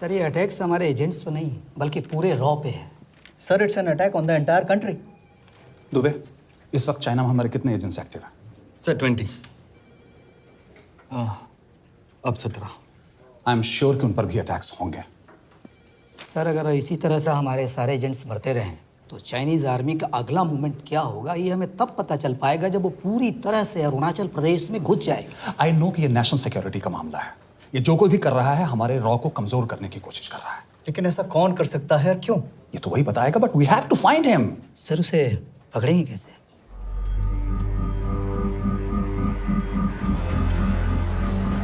Sir ये attacks हमारे agents पे नहीं बल्कि पूरे रॉ पे है। Sir it's an attack on the entire country. Dubey, इस वक्त चाइना में हमारे कितने एजेंट्स एक्टिव हैं? सर 20। अब 17। आई एम श्योर कि उन पर भी अटैक्स होंगे। सर अगर इसी तरह से हमारे सारे एजेंट्स बढ़ते रहें तो चाइनीज़ आर्मी का अगला मूवमेंट क्या होगा ये हमें तब पता चल पाएगा जब वो पूरी तरह से अरुणाचल प्रदेश में घुस जाएगा। आई नो कि ये नेशनल सिक्योरिटी का मामला है। ये जो कोई भी कर रहा है हमारे रॉ को कमजोर करने की कोशिश कर रहा है। लेकिन ऐसा कौन कर सकता है और क्यों? ये तो वही बताएगा, but we have to find him. Sir उसे पकड़ेंगे कैसे?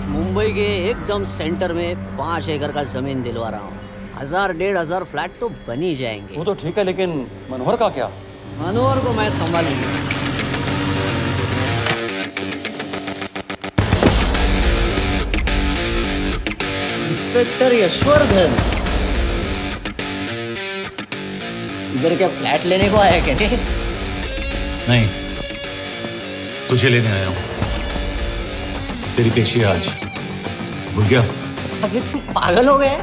मुंबई के एकदम सेंटर में 5 एकड़ का जमीन दिलवा रहा हूँ। 1000-1500 फ्लैट तो बन ही जाएंगे। वो तो ठीक है, लेकिन मनोहर का क्या? मनोहर को मैं संभालूंगा। इंस्पेक्टर यशवर्धन, इधर क्या फ्लैट लेने को आया क्या? नहीं, तुझे लेने आया हूँ। तेरी पेशी आज भूल गया? अबे तू पागल हो गया है?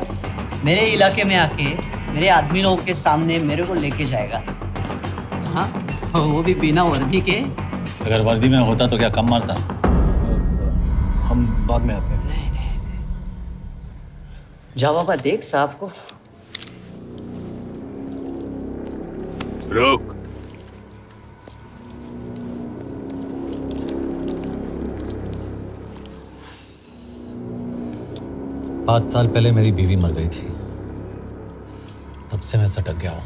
मेरे इलाके में आके मेरे आदमी लोगों के सामने मेरे को लेके जाएगा? हाँ, वो भी बिना वर्दी के। अगर वर्दी में होता तो क्या कम मारता? हम बाद में आते हैं। जा बाबा, देख साहब को। रुक। पाँच साल पहले मेरी बीवी मर गई थी, तब से मैं सटक गया हूं।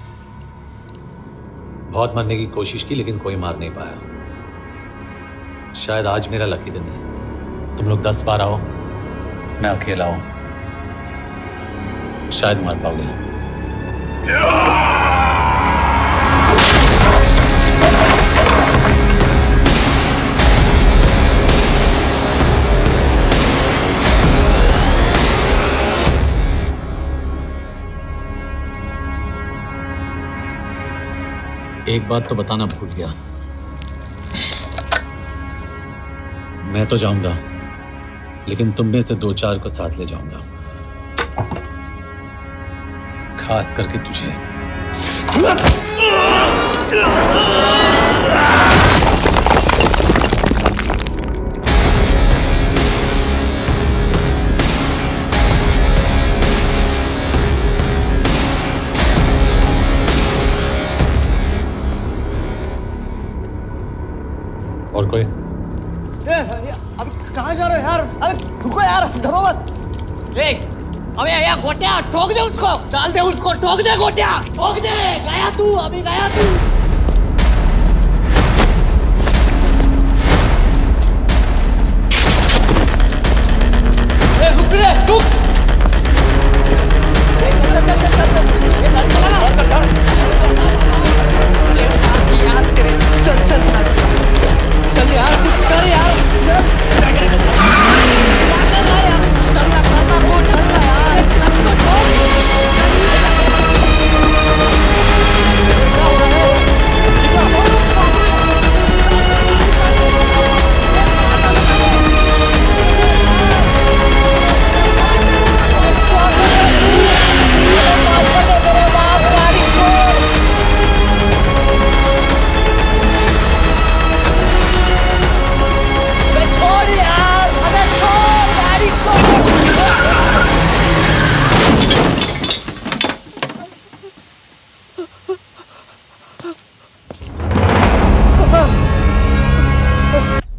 बहुत मरने की कोशिश की लेकिन कोई मार नहीं पाया। शायद आज मेरा लकी दिन है। तुम लोग 10 बार आओ, मैं अकेला हूं, शायद मार पाओगे। एक बात तो बताना भूल गया, मैं तो जाऊंगा लेकिन तुम में से 2-4 को साथ ले जाऊंगा, खास करके तुझे। और कोई? अभी कहाँ जा रहे हो यार? अबे रुको यार, डरो मत। देख, अबे यार गोटिया, ठोक दे उसको, डाल दे उसको, ठोक दे गोटिया, ठोक दे। गया तू, अभी गया तू। रुक रे, रुक। चल चल चल चल, ये गाड़ी चला ना। यार तेरे, चल चल चल यार, कुछ कर यार। चलना करना को, चलना यार, उसको छोड़।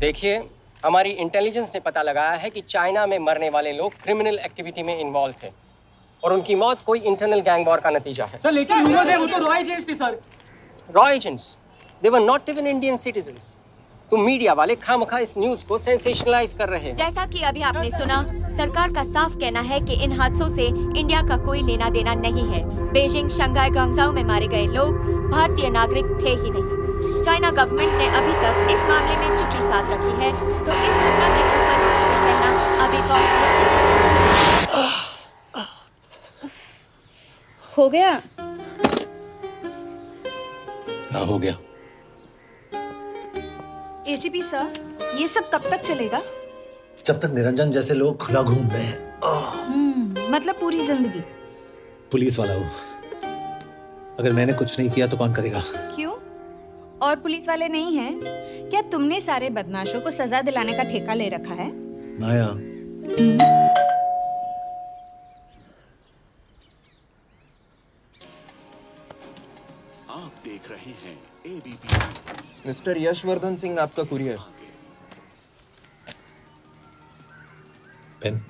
देखिए, हमारी इंटेलिजेंस ने पता लगाया है कि चाइना में मरने वाले लोग क्रिमिनल एक्टिविटी में इन्वॉल्व थे और उनकी मौत कोई इंटरनल गैंग वॉर का नतीजा है। सर लेकिन रूमर्स है वो तो रॉ एजेंट्स थे sir. Raw agents, they were not even Indian citizens. तो मीडिया वाले खामखा इस न्यूज को सेंसेशनलाइज कर रहे हैं। जैसा कि अभी आपने सुना, सरकार का साफ कहना है कि इन हादसों से इंडिया का कोई लेना देना नहीं है। बीजिंग, शंघाई, ग्वांगझाओ में मारे गए लोग भारतीय नागरिक थे ही नहीं। चाइना गवर्नमेंट ने अभी तक इस मामले में चुप्पी साध रखी है, तो इस घटना के ऊपर कुछ भी कहना अभी हो गया। क्या हो गया? एसीपी सर, ये सब कब तक चलेगा? जब तक निरंजन जैसे लोग खुला घूम रहे हैं। मतलब पूरी जिंदगी? पुलिस वाला हूँ। अगर मैंने कुछ नहीं किया तो कौन करेगा? क्यों? और पुलिस वाले नहीं हैं? क्या तुमने सारे बदमाशों को सजा दिलाने का ठेका ले रखा है? माया, आप देख रहे हैं एबीपी। मिस्टर यशवर्धन सिंह आपका कुरियर। पेन।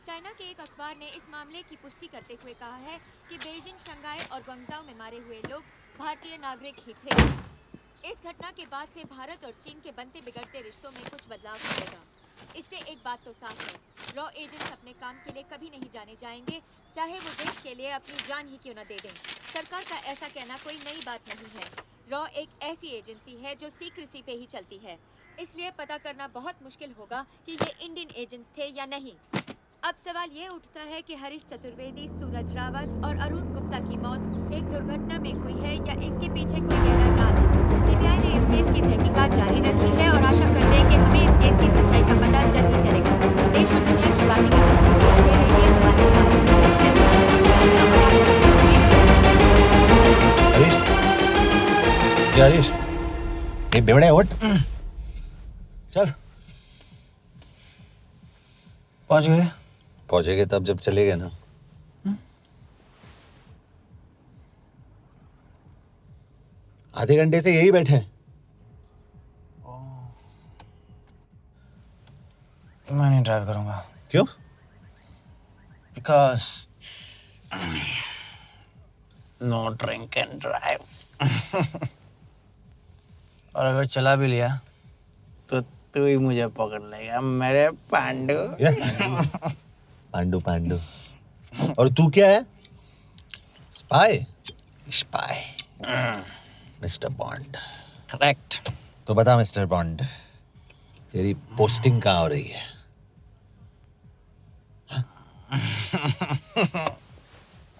चाइना के एक अखबार ने इस मामले की पुष्टि करते हुए कहा है कि बीजिंग, शंघाई और ग्वांगझाओ में मारे हुए लोग भारतीय नागरिक ही थे। इस घटना के बाद से भारत और चीन के बनते बिगड़ते रिश्तों में कुछ बदलाव आएगा। इससे एक बात तो साफ है, रॉ एजेंट्स अपने काम के लिए कभी नहीं जाने जाएंगे, चाहे वो देश के लिए अपनी जान ही क्यों न दे दें। सरकार का ऐसा कहना कोई नई बात नहीं है। रॉ एक ऐसी एजेंसी है जो सीक्रेसी पे ही चलती है, इसलिए पता करना बहुत मुश्किल होगा कि ये इंडियन एजेंट्स थे या नहीं। अब सवाल ये उठता है कि हरीश चतुर्वेदी, सूरज रावत और अरुण गुप्ता की मौत एक दुर्घटना में हुई है या इसके पीछे कोई गहरा राज है। सीबीआई ने इस केस की तहकीकात जारी रखी है और आशा करते हैं कि हमें इस केस की सच्चाई का पता जल्द ही चलेगा। देश और दुनिया की बातें देखते रहिए हमारे साथ। हरीश, क्या हरीश? ये बेवड़े उठ। चल। पहुंच गए? पहुंचेंगे तब जब चलेगा ना। आधे घंटे से यही बैठे हैं। मैं नहीं ड्राइव करूंगा। क्यों? Because no drink and drive. और अगर चला भी लिया तो तू ही मुझे पकड़ लेगा मेरे पांडु। पांडु पांडु। और तू क्या है? Spy? Spy. Mister bond. Correct. तो बता मिस्टर बॉन्ड, तेरी पोस्टिंग कहाँ हो रही है?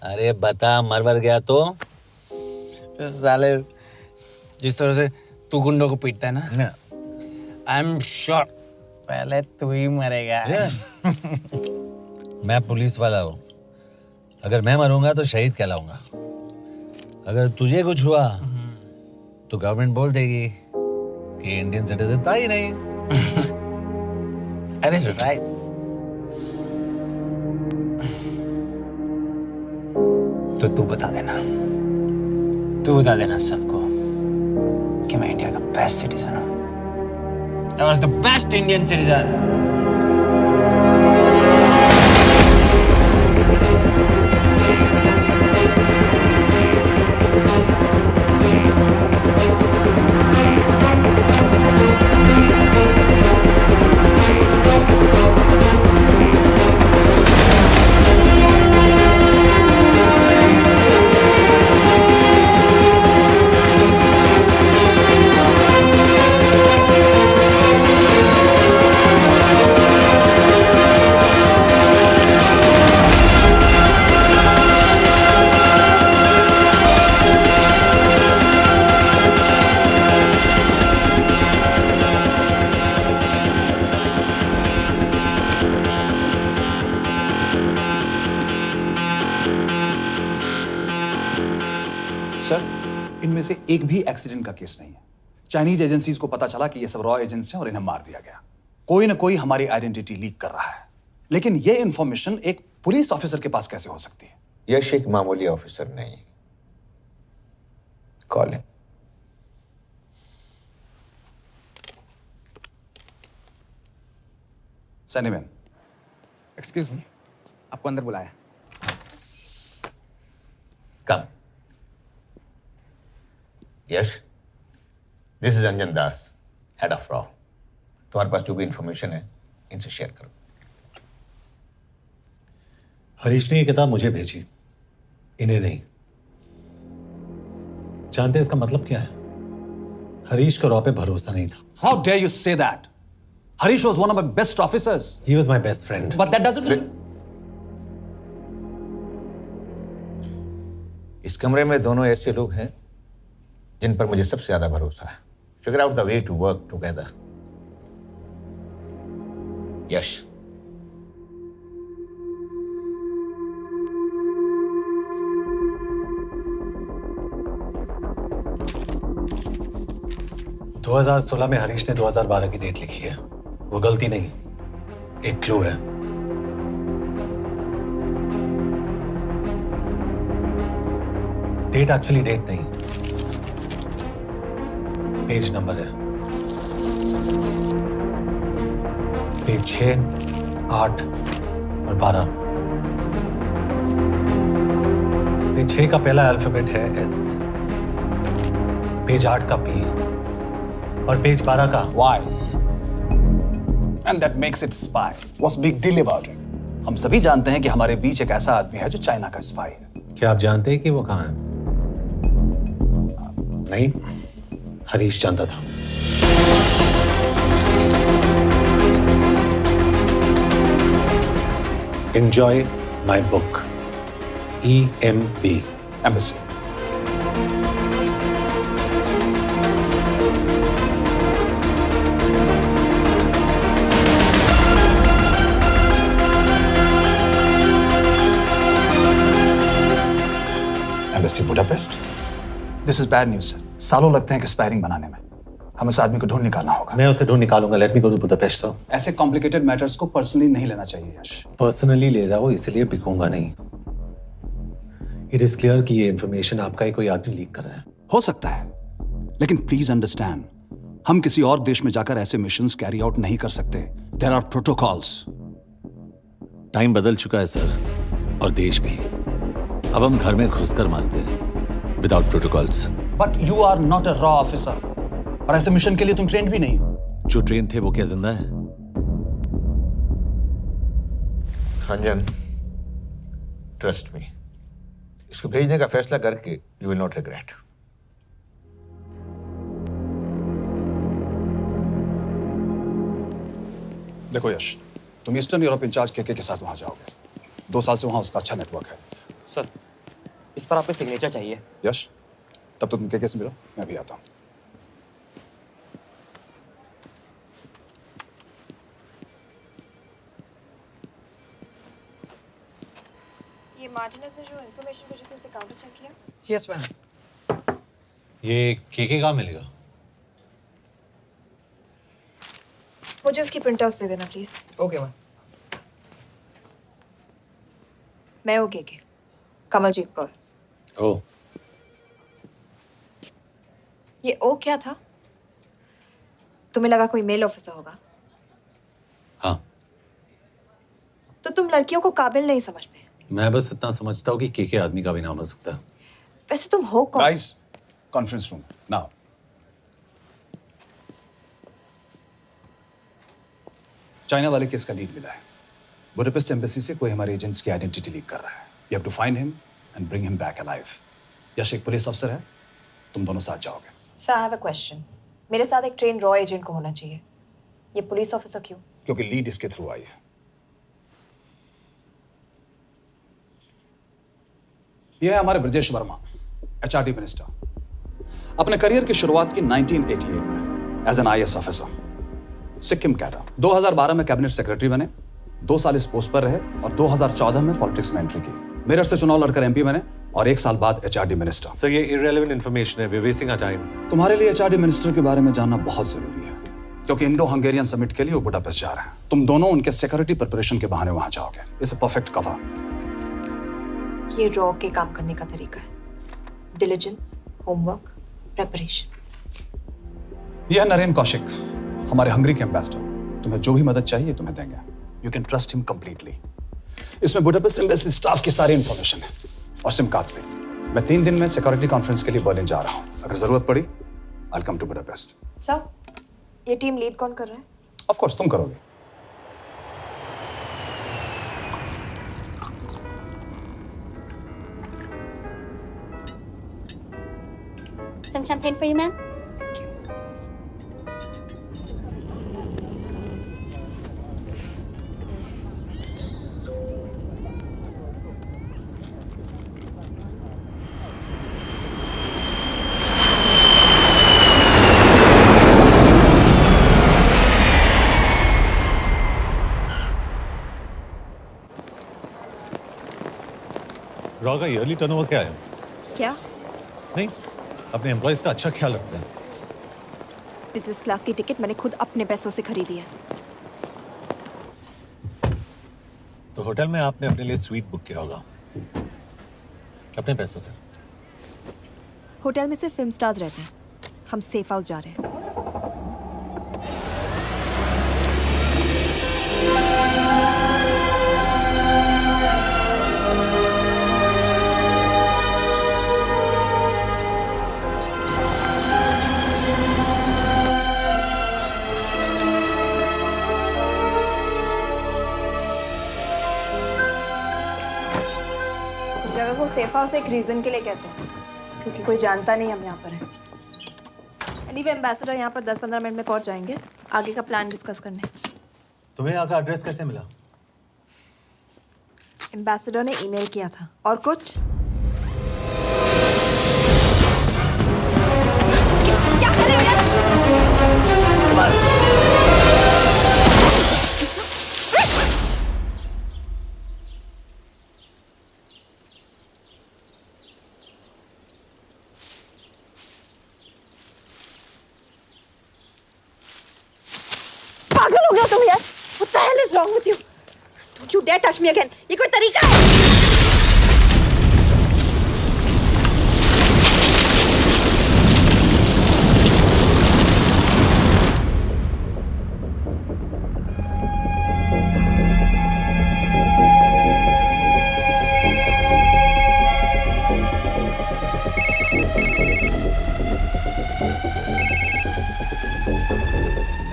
अरे बता, मरवर गया तो? साले जिस तरह से तू गुंडों को पीटता है ना, आई एम श्योर पहले तू ही मरेगा। मैं पुलिस वाला हूँ। अगर मैं मरूंगा तो शहीद कहलाऊंगा। अगर तुझे कुछ हुआ तो गवर्नमेंट बोल देगी कि इंडियन सिटीजन था ही नहीं। अरे राइट। तो तू बता देना सबको कि मैं इंडिया का बेस्ट सिटीजन हूँ। I was the best Indian citizen. Sir, इनमें से एक भी एक्सीडेंट का केस नहीं है। चाइनीज एजेंसीज को पता चला कि ये सब रॉ एजेंट्स हैं और इन्हें मार दिया गया। कोई ना कोई हमारी आइडेंटिटी लीक कर रहा है, लेकिन ये इंफॉर्मेशन एक पुलिस ऑफिसर के पास कैसे हो सकती है? यश एक मामूली ऑफिसर नहीं। Call him. सनीमैन। एक्सक्यूज मी, आपको अंदर बुलाया। Come. Yash, this is Anjan Das, head of रॉ। तुम्हारे पास जो भी इंफॉर्मेशन है इनसे शेयर करो। हरीश ने ये किताब मुझे भेजी, इन्हें नहीं। जानते हैं इसका मतलब क्या है? हरीश का रॉ पे भरोसा नहीं था। How dare you say that? Harish was one of my best officers. He was my best friend. But that doesn't. इस कमरे में दोनों ऐसे लोग हैं जिन पर मुझे सबसे ज्यादा भरोसा है। Figure out the way to work together. Yash, 2016 में हरीश ने 2012 की डेट लिखी है। वो गलती नहीं, एक क्लू है। डेट एक्चुअली डेट नहीं, पेज नंबर है। पेज 6, 8 और 12। पेज 6 का पहला अल्फाबेट है S, पेज 8 का P और पेज 12 का Why? And that makes it spy. What's big deal about it? हम सभी जानते हैं कि हमारे बीच एक ऐसा आदमी है जो चाइना का स्पाई है। क्या आप जानते हैं कि वो कहाँ है? नहीं, हरीश जानता था। Enjoy my book. EMB. Embassy. Embassy Budapest. This is bad news, sir. सालों लगते हैं एक्सपायरिंग बनाने में। हमें उस आदमी को ढूंढ निकालना होगा। मैं उसे ढूंढ निकालूंगा। Let me go to Budapest sir. ऐसे कॉम्प्लिकेटेड मैटर्स को पर्सनली नहीं लेना चाहिए यश। पर्सनली ले जाओ, इसलिए बिकूंगा नहीं। इट इज क्लियर कि ये इन्फॉर्मेशन आपका ही कोई आदमी लीक कर रहा है। हो सकता है, लेकिन प्लीज अंडरस्टैंड, हम किसी और देश में जाकर ऐसे मिशंस कैरी आउट नहीं कर सकते। There are protocols. टाइम बदल चुका है सर, और देश भी। अब हम घर में घुसकर मारते हैं without protocols. But you are not a रॉ ऑफिसर, और ऐसे मिशन के लिए तुम ट्रेंड भी नहीं हो। जो ट्रेन थे वो क्या जिंदा है? रंजन, ट्रस्ट मी, इसको भेजने का फैसला करके यू विल नॉट रिग्रेट। देखो यश, तुम ईस्टर्न यूरोप इंचार्ज केके के साथ वहां जाओगे। 2 साल से वहां उसका अच्छा नेटवर्क है। सर, इस पर आपके सिग्नेचर चाहिए। यश, तब तो तुम केके से मिलो, मैं भी आता हूं। ये मार्टिनेस ने जो इन्फॉर्मेशन भेजी थी उसे काउंटर चेक किया? Yes ma'am. ये केके कहाँ मिलेगा? मुझे उसकी प्रिंटआउट्स दे देना प्लीज। Okay ma'am. मैं हूँ के कमलजीत कौर। ओ, ये ओ क्या था? तुम्हें लगा कोई मेल ऑफिसर होगा? हाँ। तो तुम लड़कियों को काबिल नहीं समझते। मैं बस इतना समझता हूँ कि केके आदमी का भी नाम हो सकता है। वैसे तुम हो कौन? Guys, conference room now. China वाले केस का लीड मिला है। बुडापेस्ट एम्बेसी से कोई हमारे एजेंट्स की आइडेंटिटी लीक कर रहा है। You have to find him and bring him back alive. Yash एक पुलिस अफसर है, तुम दोनों साथ जाओगे। Sir, I have a question. मेरे साथ एक ट्रेन रॉ एजेंट को होना चाहिए। ये पुलिस ऑफिसर क्यों? क्योंकि लीड इसके थ्रू आई है। यह है हमारे ब्रजेश वर्मा, एचआरडी मिनिस्टर। अपने करियर की शुरुआत की 1988 में as an IAS officer, Sikkim cadre. 2012 में कैबिनेट सेक्रेटरी बने, 2 साल इस पोस्ट पर रहे और 2014 में पॉलिटिक्स में एंट्री की। मेरठ से चुनाव लड़कर एमपी बने और 1 साल बाद एचआरडी मिनिस्टर। सर, ये इररिलेवेंट इंफॉर्मेशन है। We are wasting our time. तुम्हारे लिए एचआरडी मिनिस्टर के बारे में जानना बहुत जरूरी है, क्योंकि इंडो हंगेरियन समिट के लिए वो बुडापेस्ट जा रहे हैं। तुम दोनों उनके सिक्योरिटी प्रिपरेशन के बहाने वहां जाओगे। It's a perfect cover. ये रॉ के काम करने का तरीका है। Diligence, homework, preparation. यह नरेन कौशिक, हमारे हंगरी के एम्बेसडर। तुम्हें जो भी मदद चाहिए तुम्हें देंगे। You can trust him completely. इसमें बुडापेस्ट एम्बेसी स्टाफ की सारी इंफॉर्मेशन है और सिम कार्ड्स भी। मैं 3 दिन में सिक्योरिटी कॉन्फ्रेंस के लिए बर्लिन जा रहा हूँ। अगर जरूरत पड़ी, I will come to Budapest. Sir, ये टीम लीड कौन कर रहा है? ऑफ कोर्स तुम करोगे। Some champagne for you, ma'am. Raw का ईयरली टर्नओवर क्या है? क्या? नहीं, अपने एम्प्लॉइज का अच्छा ख्याल रखते हैं। बिजनेस क्लास की टिकट मैंने खुद अपने पैसों से खरीदी है। तो होटल में आपने अपने लिए स्वीट बुक किया होगा अपने पैसों से। होटल में सिर्फ फिल्म स्टार्स रहते हैं, हम सेफ हाउस जा रहे हैं। इस जगह को सेफ हाउस एक रीजन के लिए कहते हैं, क्योंकि कोई जानता नहीं हम यहाँ पर हैं। एनीवे एम्बेसडर यहाँ पर 10-15 मिनट में पहुँच जाएंगे आगे का प्लान डिस्कस करने। तुम्हें यहाँ का एड्रेस कैसे मिला? एम्बेसडर ने ईमेल किया था। और कुछ? क्या कर रहे हो? पागल हो गया तुम यार? What the hell is wrong with you? Don't you dare touch me again. ये कोई तरीका है?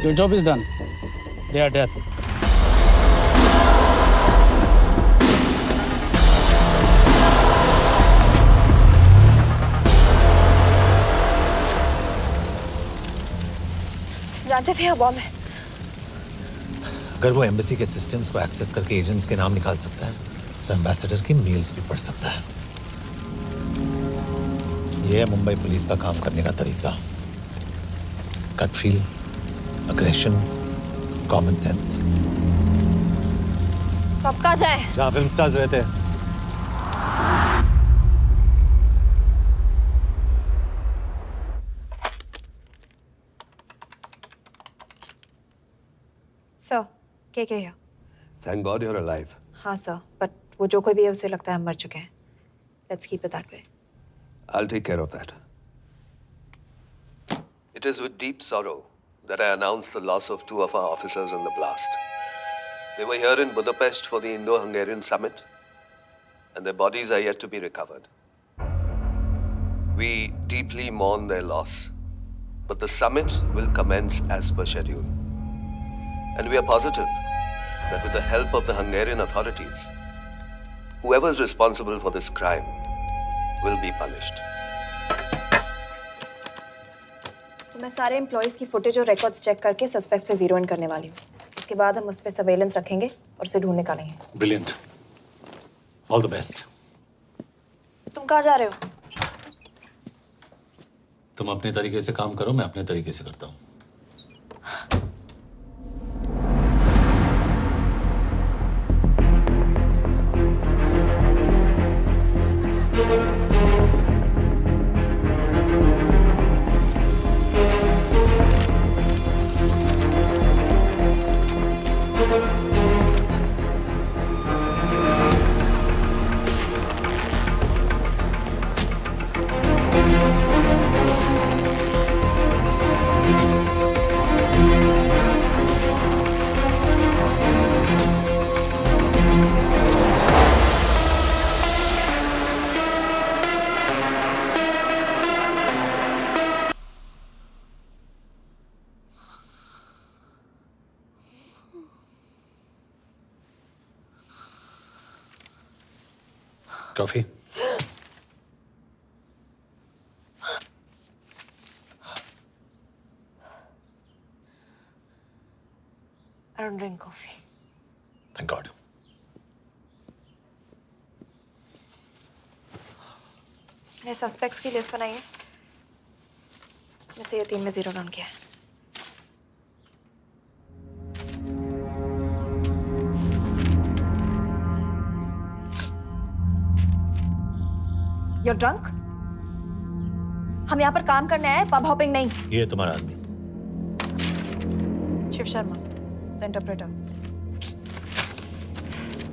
Your job is done. They are dead. जानते थे यहाँ बॉम्ब है। अगर वो एम्बेसी के सिस्टम्स को एक्सेस करके एजेंट्स के नाम निकाल सकता है तो एम्बेसडर की मेल्स भी पढ़ सकता है। ये है मुंबई पुलिस का काम करने का तरीका। Gut feel, aggression, common sense. तो अब कहाँ जाए? जहाँ फिल्म स्टार्स रहते हैं। सर, के here? Thank God you're alive. हाँ सर, बट वो जो कोई भी है उसे लगता है हम मर चुके हैं। Let's keep it that way. I'll take care of that. It is with deep sorrow that I announce the loss of 2 of our officers in the blast. They were here in Budapest for the Indo-Hungarian summit, and their bodies are yet to be recovered. We deeply mourn their loss, but the summit will commence as per schedule. And we are positive that with the help of the Hungarian authorities, whoever is responsible for this crime will be punished. तो मैं सारे employees की footage और records check करके suspects पे zero in करने वाली हूँ। उसके बाद हम उस पर सर्वेलेंस रखेंगे और उसे ढूंढ निकालेंगे। Brilliant, all the best. तुम कहाँ जा रहे हो? तुम अपने तरीके से काम करो, मैं अपने तरीके से करता हूँ। Coffee? I don't drink coffee. Thank God. मैंने सस्पेक्ट्स की लिस्ट बनाई है। वैसे ये 3 में जीरो डाउन किया है। You're drunk? हम यहाँ पर काम करने आए, पब हॉपिंग नहीं। ये तुम्हारा आदमी। Shiv Sharma, the interpreter.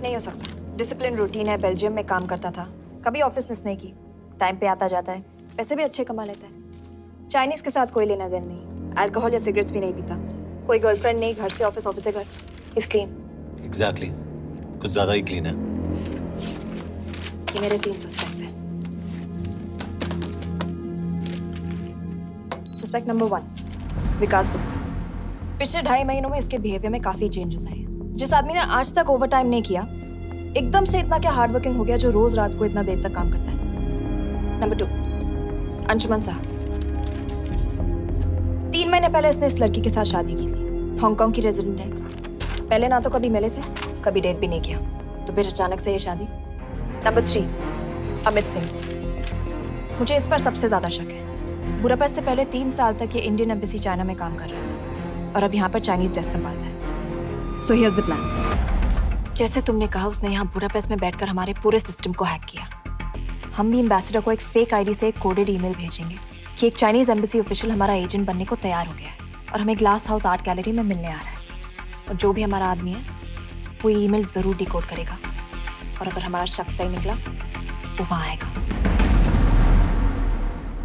नहीं हो सकता। डिसिप्लिन रूटीन है, बेल्जियम में काम करता था, कभी ऑफिस मिस नहीं की, टाइम पे आता जाता है, पैसे भी अच्छे कमा लेता है। चाइनीज के साथ कोई लेना देना नहीं, अल्कोहल या सिगरेट्स भी नहीं पीता, कोई गर्लफ्रेंड नहीं, घर से ऑफिस, ऑफिस से घर, इज क्लीन। एग्जैक्टली, कुछ ज्यादा ही क्लीन है। ये मेरे 3 सस्पेक्ट्स हैं। सस्पेक्ट नंबर 1, विकास गुप्ता। पिछले 2.5 महीनों में इसके बिहेवियर में काफी चेंजेस आए हैं। जिस आदमी ने आज तक ओवर टाइम नहीं किया, एकदम से इतना क्या हार्ड वर्किंग हो गया जो रोज रात को इतना देर तक काम करता है। नंबर 2, अंशुमन साहब। 3 महीने पहले इसने इस लड़की के साथ शादी की थी, हांगकांग की रेजिडेंट है। पहले ना तो कभी मिले थे, कभी डेट भी नहीं किया, तो फिर अचानक से ये शादी। नंबर 3, अमित सिंह। मुझे इस पर सबसे ज्यादा शक है। बुडापेस्ट से पहले 3 साल तक ये इंडियन एम्बेसी चाइना में काम कर रहा था और अब यहाँ पर चाइनीज डेस्क संभालता है। So here's the plan. जैसे तुमने कहा, उसने यहाँ बुडापेस्ट में बैठकर हमारे पूरे सिस्टम को हैक किया। हम भी एम्बेसडर को एक फेक आईडी से एक कोडेड ईमेल भेजेंगे कि एक चाइनीज एम्बेसी ऑफिशियल हमारा एजेंट बनने को तैयार हो गया है और हमें ग्लास हाउस आर्ट गैलरी में मिलने आ रहा है। और जो भी हमारा आदमी है वो ईमेल जरूर डिकोड करेगा और अगर हमारा शक सही निकला वो वहां आएगा।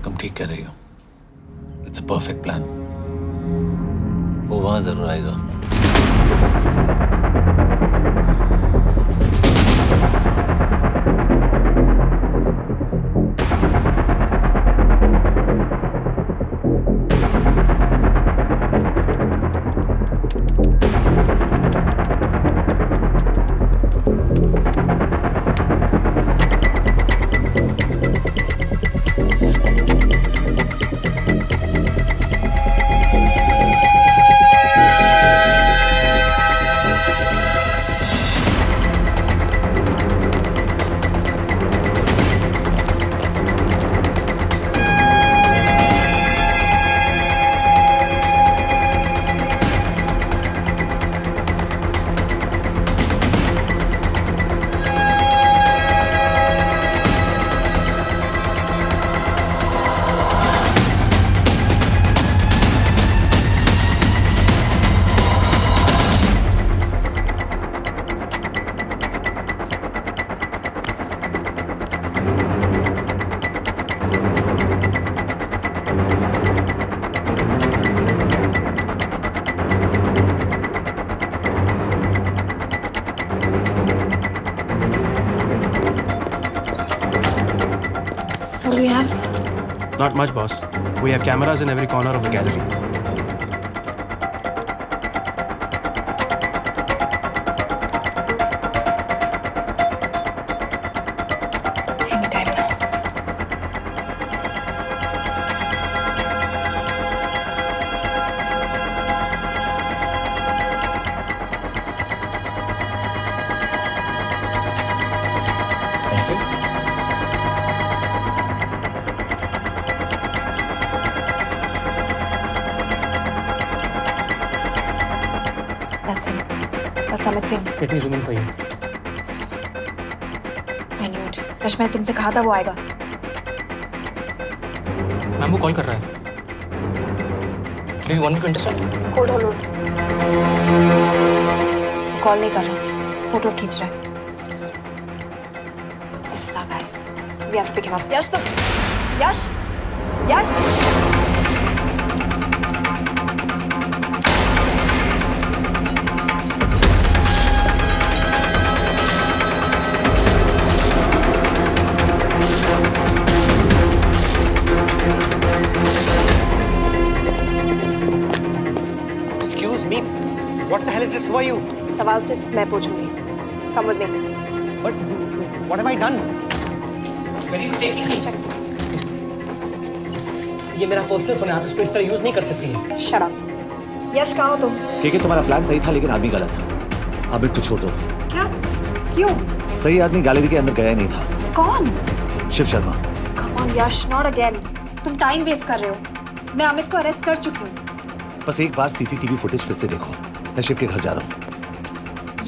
तुम ठीक कह रही हो, इट्स अ परफेक्ट प्लान। वो वहां जरूर आएगा। What do we have? Not much, boss. We have cameras in every corner of the gallery. Anytime now. Thank you. That's him. That's Amit Singh. Let me zoom in for you. I knew it. Rush, मैंने तुमसे कहा था वो आएगा। Ma'am वो call कर रहा है। Do you want me to intercept? Hold hold hold. Call नहीं कर रहा, फोटोज खींच रहा है। This is our guy. We have to pick him up. यश तुम, यश, यश। Excuse me. What the hell is this? Who are you? सवाल सिर्फ मैं पूछूंगी। Come with me. But what have I done? Where are you taking me? Check this. ये मेरा personal phone है, आप इसको इस तरह यूज नहीं कर सकती हैं। Shut up. यश, कहाँ हो तुम? ठीक है, तुम्हारा प्लान सही था लेकिन आदमी गलत था। अमित को छोड़ दो। क्या? क्यों? सही आदमी गैलरी के अंदर गया नहीं था। कौन? Shiv Sharma. Come on Yash, not again. तुम टाइम वेस्ट कर रहे हो। मैं अमित को अरेस्ट कर चुकी हूँ। बस एक बार सीसीटीवी फुटेज फिर से देखो। मैं शिव के घर जा रहा हूँ।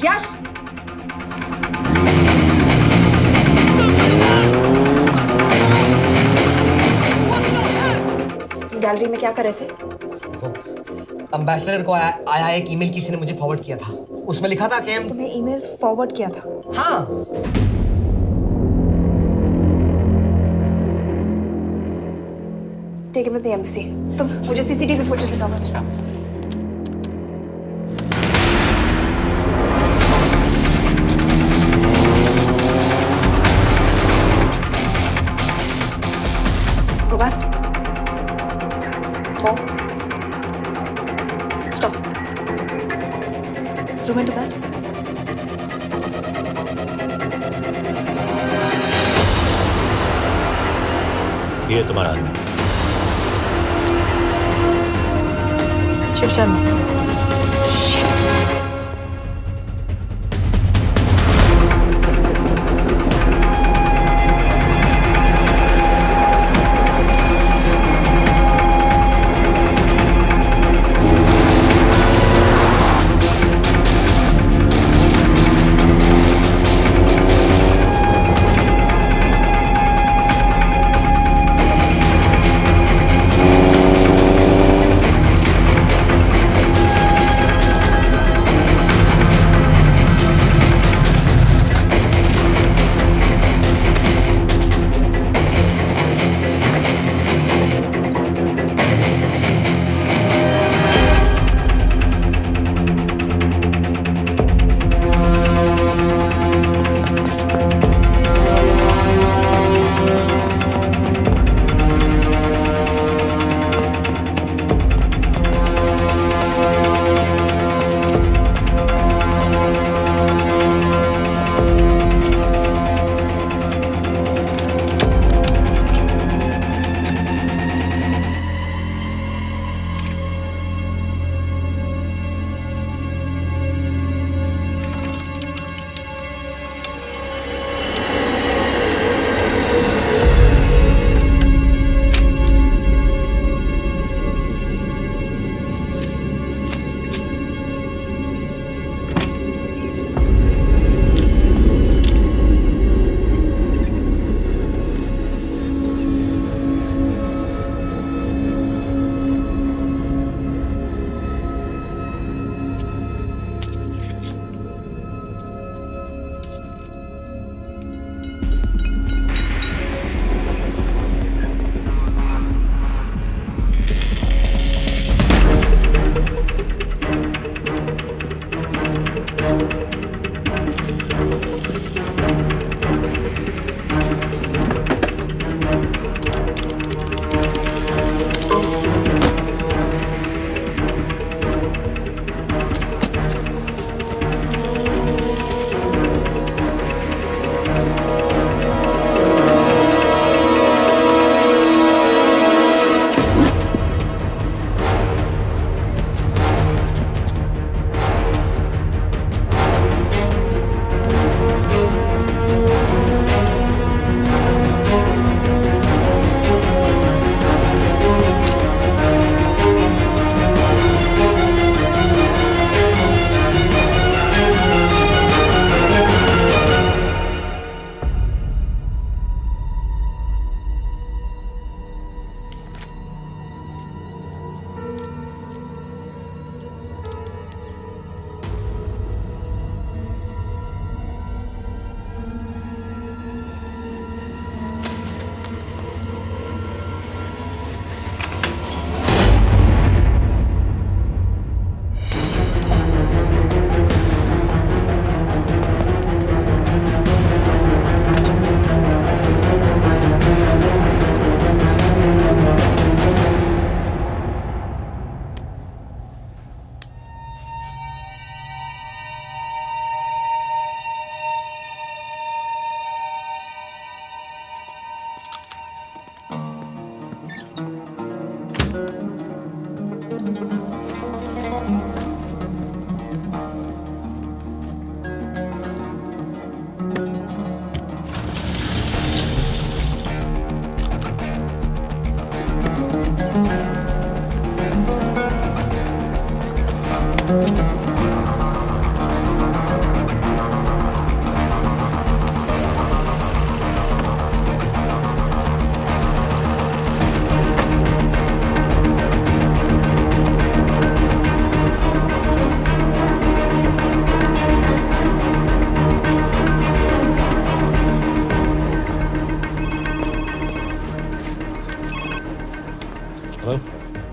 यश! तुम गैलरी में क्या कर रहे थे? एम्बेसडर को आया एक ईमेल किसी ने मुझे फॉरवर्ड किया था। उसमें लिखा था कि हम तुम्हें ईमेल फॉरवर्ड किया था? हाँ। Take it with the embassy. तुम मुझे सीसीटीवी फुटेज दिखाओ। Go back. Hold. Stop. Zoom into that. ये तुम्हारा आदमी। शिव शर्मा।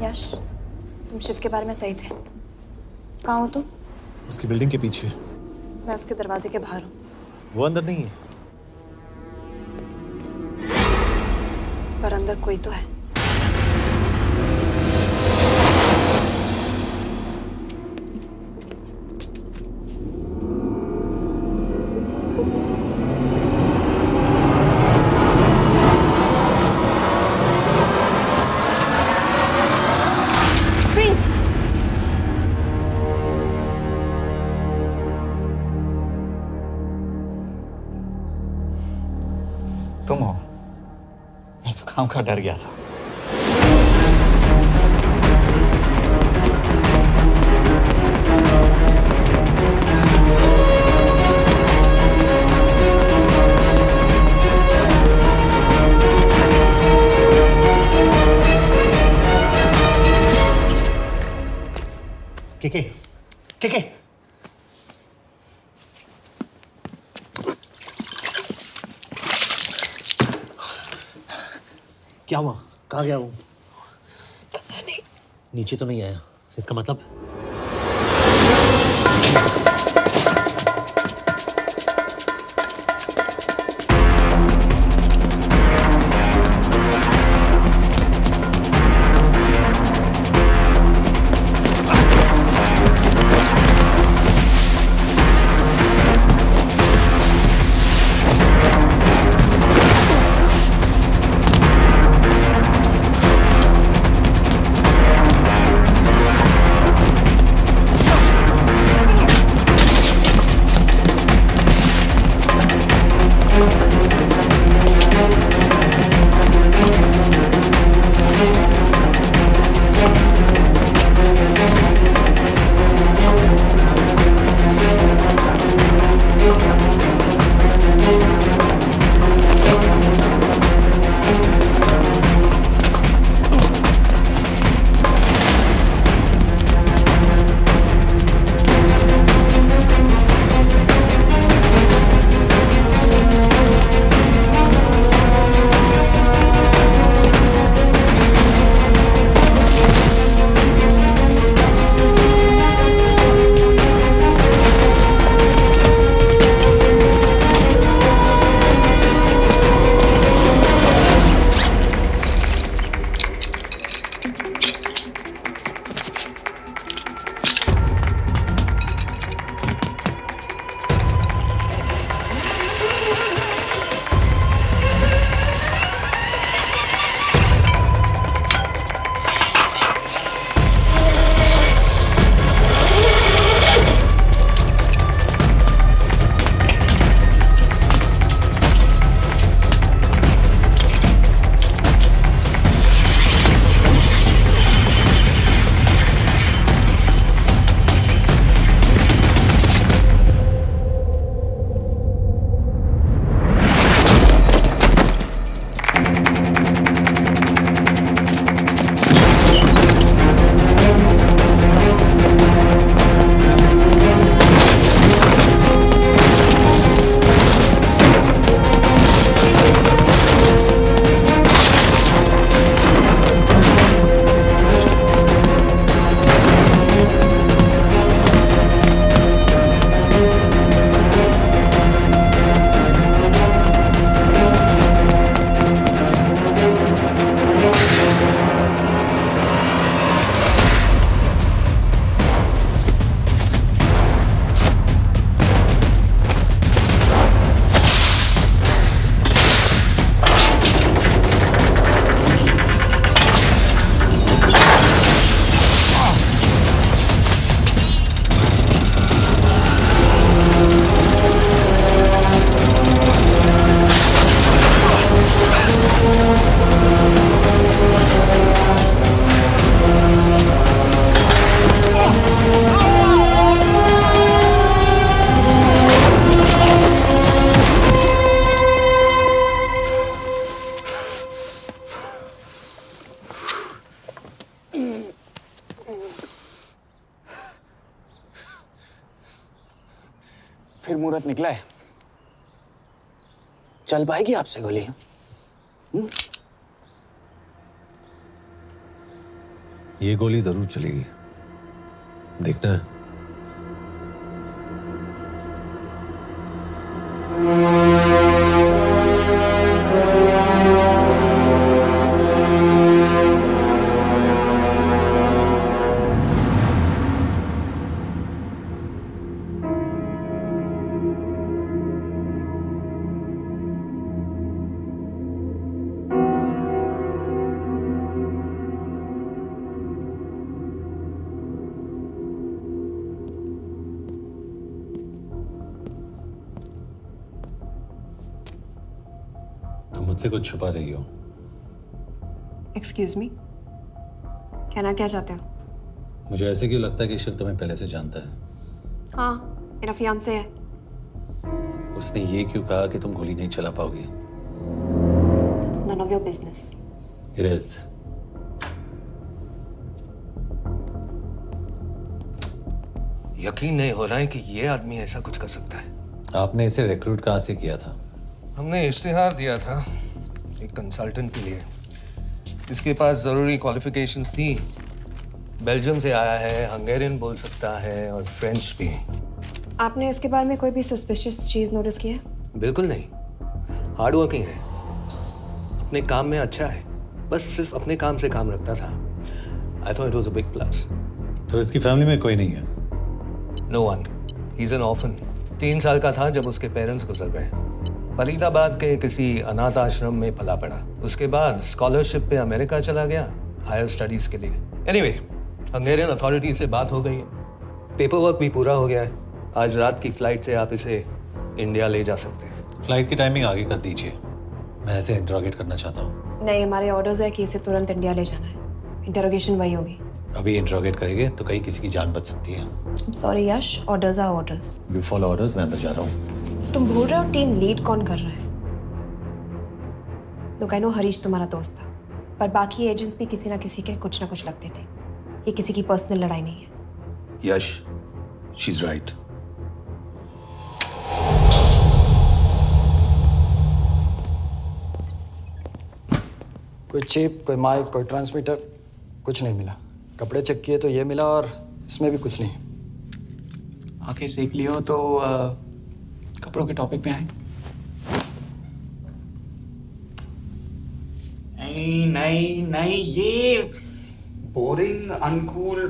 यश, तुम शिव के बारे में सही थे। कहाँ हो तुम? उसकी बिल्डिंग के पीछे। मैं उसके दरवाजे के बाहर हूँ। वो अंदर नहीं है। पर अंदर कोई तो है। तुम हो? मैं तो काम का डर गया था। के क्या हुआ? कहाँ गया वो? पता नहीं। नीचे तो नहीं आया, इसका मतलब? फिर मुहूर्त निकला है। चल पाएगी आपसे गोली? ये गोली जरूर चलेगी, देखना है। तुम मुझसे कुछ छुपा रही हो। एक्सक्यूज मी, कहना क्या चाहते हो? मुझे ऐसे क्यों लगता है कि शिव तुम्हें पहले से जानता है? हाँ, मेरा फियांसे है। उसने ये क्यों कहा कि तुम गोली नहीं चला पाओगी? It's none of your business. It is. यकीन नहीं हो रहा है कि ये आदमी ऐसा कुछ कर सकता है। आपने इसे रिक्रूट कहाँ से किया था? हमने इश्तिहार दिया था एक कंसल्टेंट के लिए, जिसके पास ज़रूरी क्वालिफिकेशंस थी। बेल्जियम से आया है, हंगेरियन बोल सकता है और फ्रेंच भी। आपने इसके बारे में कोई भी सस्पिशियस चीज नोटिस की है? बिल्कुल नहीं, हार्ड वर्किंग है, अपने काम में अच्छा है, बस सिर्फ अपने काम से काम रखता था। I thought it was a big plus. तो इसकी फैमिली में कोई नहीं है? No one, he is an orphan. 3 साल का था जब उसके पेरेंट्स गुजर गए। फरीदाबाद के किसी अनाथ आश्रम में पला पड़ा। उसके बाद स्कॉलरशिप पे अमेरिका चला गया हायर स्टडीज के लिए। एनीवे, हंगेरियन अथॉरिटी से बात हो गई है, पेपर वर्क भी पूरा हो गया है। आज रात की फ्लाइट से आप इसे इंडिया ले जा सकते हैं। फ्लाइट की टाइमिंग आगे कर दीजिए, मैं इसे इंटरोगेट करना चाहता हूँ। नहीं, हमारे ऑर्डर्स है कि इसे तुरंत इंडिया ले जाना है। इंटरोगेशन वही होगी। अभी इंटरोगेट करेंगे तो कहीं किसी की जान बच सकती है। Sorry Yash, orders are orders. You follow orders, मैं अंदर जा रहा हूँ। तुम भूल रहे हो टीम लीड कौन कर रहा है? लोग आई नो हरीश तुम्हारा दोस्त था, पर बाकी एजेंट्स भी किसी ना किसी के कुछ ना कुछ लगते थे। ये किसी की पर्सनल लड़ाई नहीं है। यश, शी इज राइट। कोई चिप, कोई माइक, कोई ट्रांसमीटर, कुछ नहीं मिला। कपड़े चेक किए तो ये मिला और इसमें भी कुछ नहीं। आंखें सेक लियो तो कपड़ों के टॉपिक पे आए। नहीं नहीं नहीं, ये बोरिंग, अनकूल,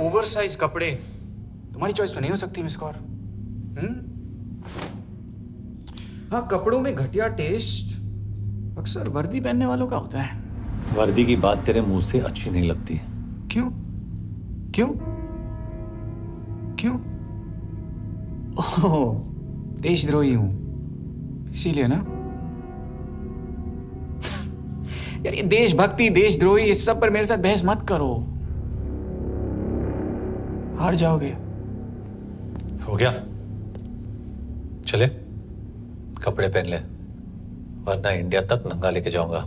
ओवरसाइज कपड़े तुम्हारी चॉइस तो नहीं हो सकती मिस कौर। हाँ, कपड़ों में घटिया टेस्ट अक्सर वर्दी पहनने वालों का होता है। वर्दी की बात तेरे मुंह से अच्छी नहीं लगती। क्यों क्यों क्यों? ओह, देशद्रोही हूं इसीलिए ना। यार ये देशभक्ति, देशद्रोही, इस सब पर मेरे साथ बहस मत करो, हार जाओगे। हो गया, चले कपड़े पहन ले, वरना इंडिया तक नंगा लेके जाऊंगा।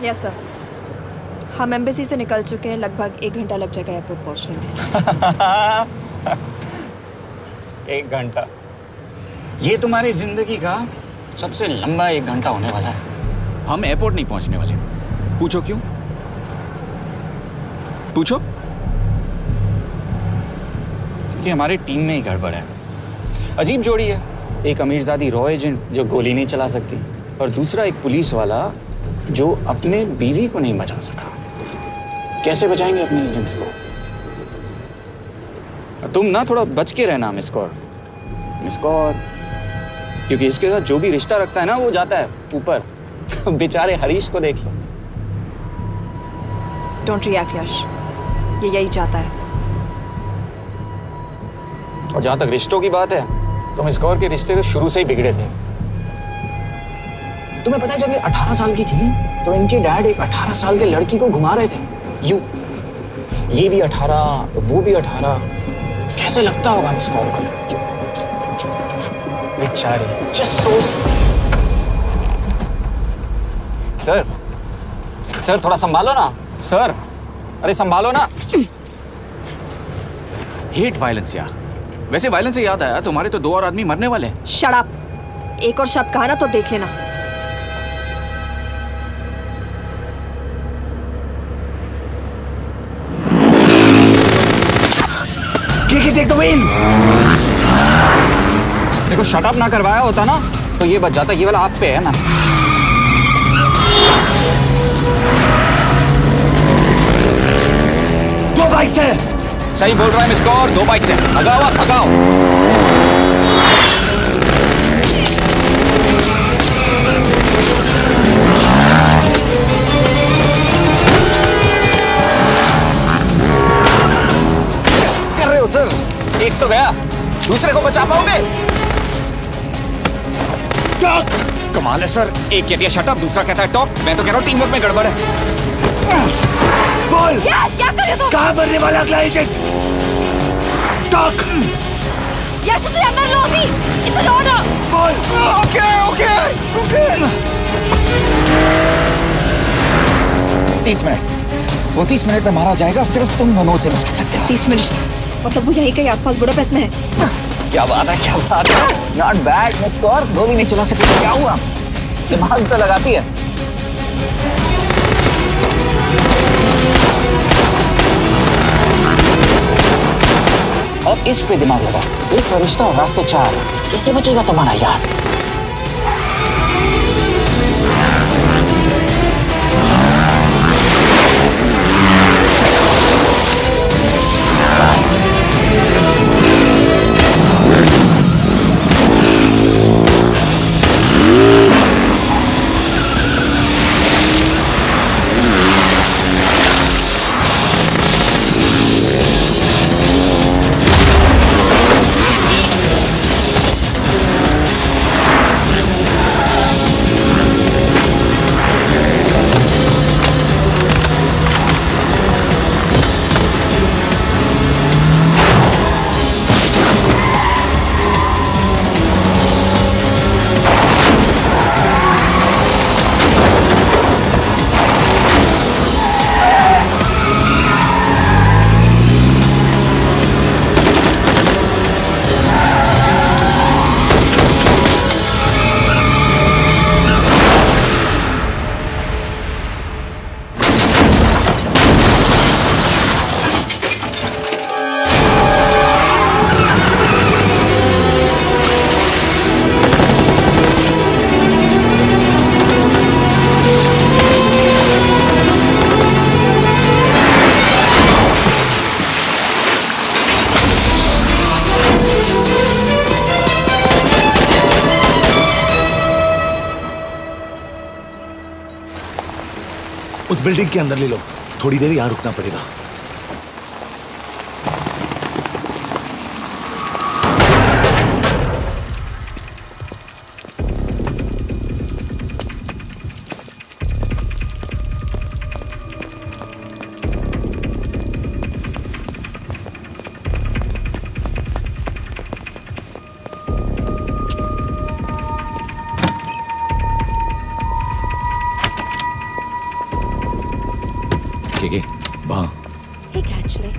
यस सर, हम एम्बेसी से निकल चुके हैं। लगभग 1 घंटा लग जाएगा एयरपोर्ट पहुंचने में। 1 घंटा? ये तुम्हारी जिंदगी का सबसे लंबा 1 घंटा होने वाला है। हम एयरपोर्ट नहीं पहुंचने वाले। पूछो क्यों? पूछो। क्योंकि हमारी टीम में ही गड़बड़ है। अजीब जोड़ी है, एक अमीरजादी रॉ एजेंट जो गोली नहीं चला सकती, और दूसरा एक पुलिस वाला जो अपने बीवी को नहीं बचा सका। कैसे बचाएंगे अपने एजेंट्स को? तुम ना थोड़ा बच के रहना मिस कौर, क्योंकि इसके साथ जो भी रिश्ता रखता है ना वो जाता है ऊपर। बेचारे हरीश को देख लो। डोंट रिएक्ट यश, ये यही चाहता है। और जहां तक रिश्तों की बात है तो मिस कौर के रिश्ते तो शुरू से ही बिगड़े थे। तुम्हें पता है जब ये 18 साल की थी तो इनके डैड एक 18 साल के लड़की को घुमा रहे थे। ये भी 18, वो भी 18। कैसे लगता होगा मिस कॉल को? बेचारी, जस्ट सो। सर थोड़ा संभालो ना सर। अरे संभालो ना। हेट वायलेंस यार। वैसे वायलेंस से याद आया, तुम्हारे तो 2 और आदमी मरने वाले हैं। Shut up. एक और शब्द कहा ना तो देख लेना। Take the wheel. देखो शट अप ना करवाया होता ना तो ये बच जाता। ये वाला आप पे है ना। दो बाइक से। सही बोल रहा है मिस्टर और 2 बाइक से। भगाओ आप, भगाओ। कर रहे हो सर? एक तो गया, दूसरे को बचा पाओगे? कमाल है सर। एक कहती है शट अप, दूसरा कहता है टॉप। मैं तो कह रहा हूँ टीम वर्क में गड़बड़ है। बोल क्या कर रहे हो तुम? कहाँ मरने वाला अगला एजेंट? टॉक। यश से अंदर लो अभी। It's an order. बोल। ओके। 30 मिनट। वो 30 मिनट में मारा जाएगा। सिर्फ तुम दोनों से बचा सकते हो। 30 मिनट मतलब वो यहीं कहीं आसपास बुडापेस्ट में है। क्या बात है। Not bad miss Kaur. गोली नहीं चला सकती तो क्या हुआ? दिमाग तो लगाती है। और इस पे दिमाग लगा। एक फरिश्ता और रास्ते 4। कैसे बचेगा तुम्हारा यार? उस बिल्डिंग के अंदर ले लो। थोड़ी देर यहाँ रुकना पड़ेगा। वहाँ। Hey, actually.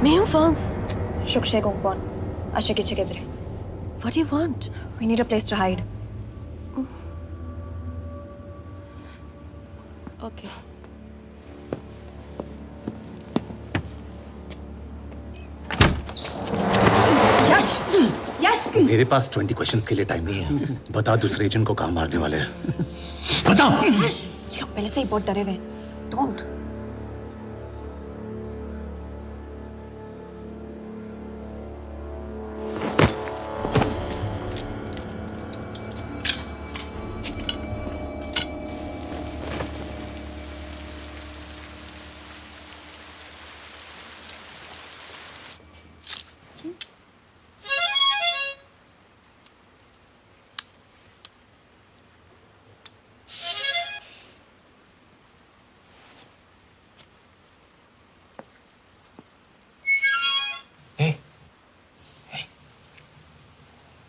मैं हूँ Fons. Shukshay Gongpon. Asha kiche kidre. What do you want? We need a place to hide. Okay. यश! मेरे पास 20 क्वेश्चंस के लिए टाइम नहीं है। बता दूसरे एजेंट को कहाँ मारने वाले हैं। बता। यश! ये लोग पहले से ही बहुत डरे हुए हैं। Don't.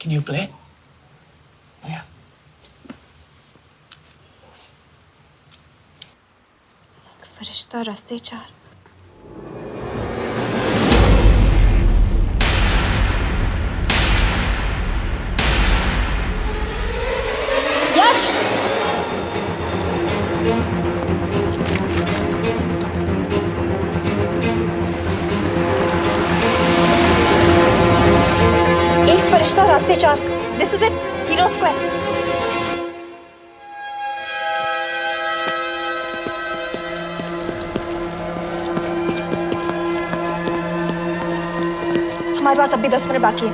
Can you play? Yeah. फरिश्ता रास्ते चार। यश! एक फरिश्ता रास्ते चार। This is it, hero square. हमारे पास अभी 10 मिनट बाकी है।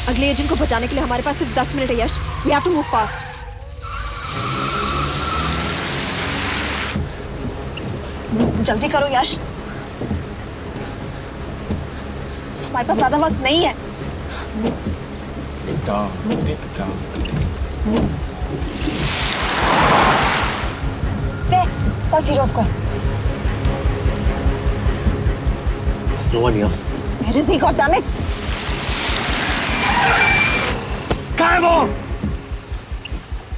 अगले एजेंट को बचाने के लिए हमारे पास सिर्फ 10 मिनट है Yash. We have to move fast. जल्दी करो यश, हमारे पास ज्यादा वक्त नहीं है। That's Hero Square. There's no one here. Where is he? God damn it! कहाँ है वो?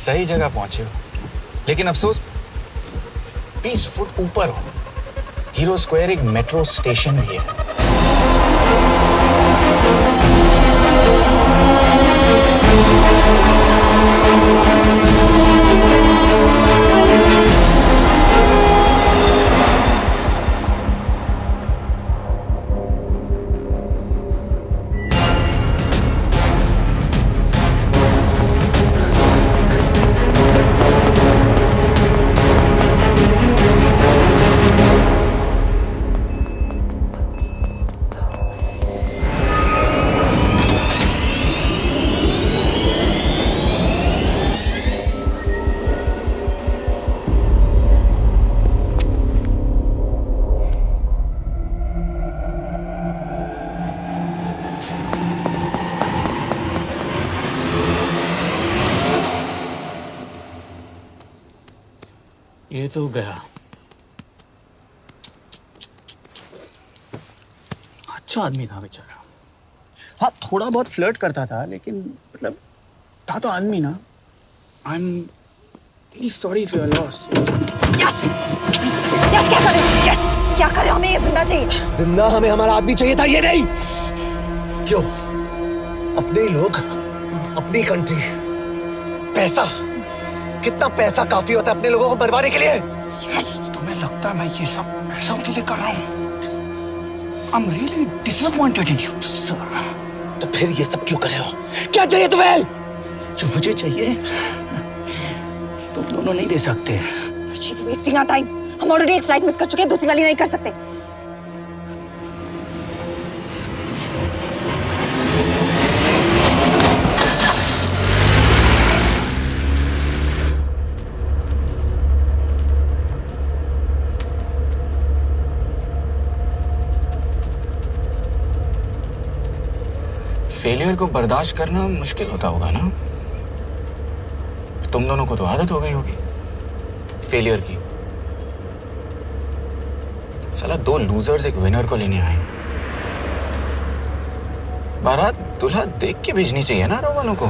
सही जगह पहुंचे हो, लेकिन अफसोस 20 फुट ऊपर हो। हीरो स्क्वायर एक मेट्रो स्टेशन भी है। ये तो गया। अच्छा आदमी था बेचारा। हाँ, थोड़ा बहुत फ्लर्ट करता था, लेकिन मतलब था तो आदमी ना। I am really sorry for your loss. Yash! Yash क्या करे? यश क्या करे? हमें ये जिंदा चाहिए। जिंदा हमें हमारा आदमी चाहिए था, ये नहीं। क्यों? अपने ही लोग, अपनी कंट्री, पैसा। कितना पैसा काफी होता है अपने लोगों को मरवाने के लिए? यस, तुम्हें लगता है मैं ये सब पैसों के लिए कर रहा हूँ? I'm really disappointed in you, sir. तो फिर ये सब क्यों कर रहे हो? क्या चाहिए तुम्हें? जो मुझे चाहिए तुम दोनों नहीं दे सकते। She's wasting our time. हम ऑलरेडी एक फ्लाइट मिस कर चुके हैं, दूसरी वाली नहीं कर सकते। फेलियर को बर्दाश्त करना मुश्किल होता होगा ना? तुम दोनों को तो आदत हो गई होगी फेलियर की। साला 2 लूजर्स एक विनर को लेने आए। बारात दूल्हा देख के भेजनी चाहिए ना रो वालों को।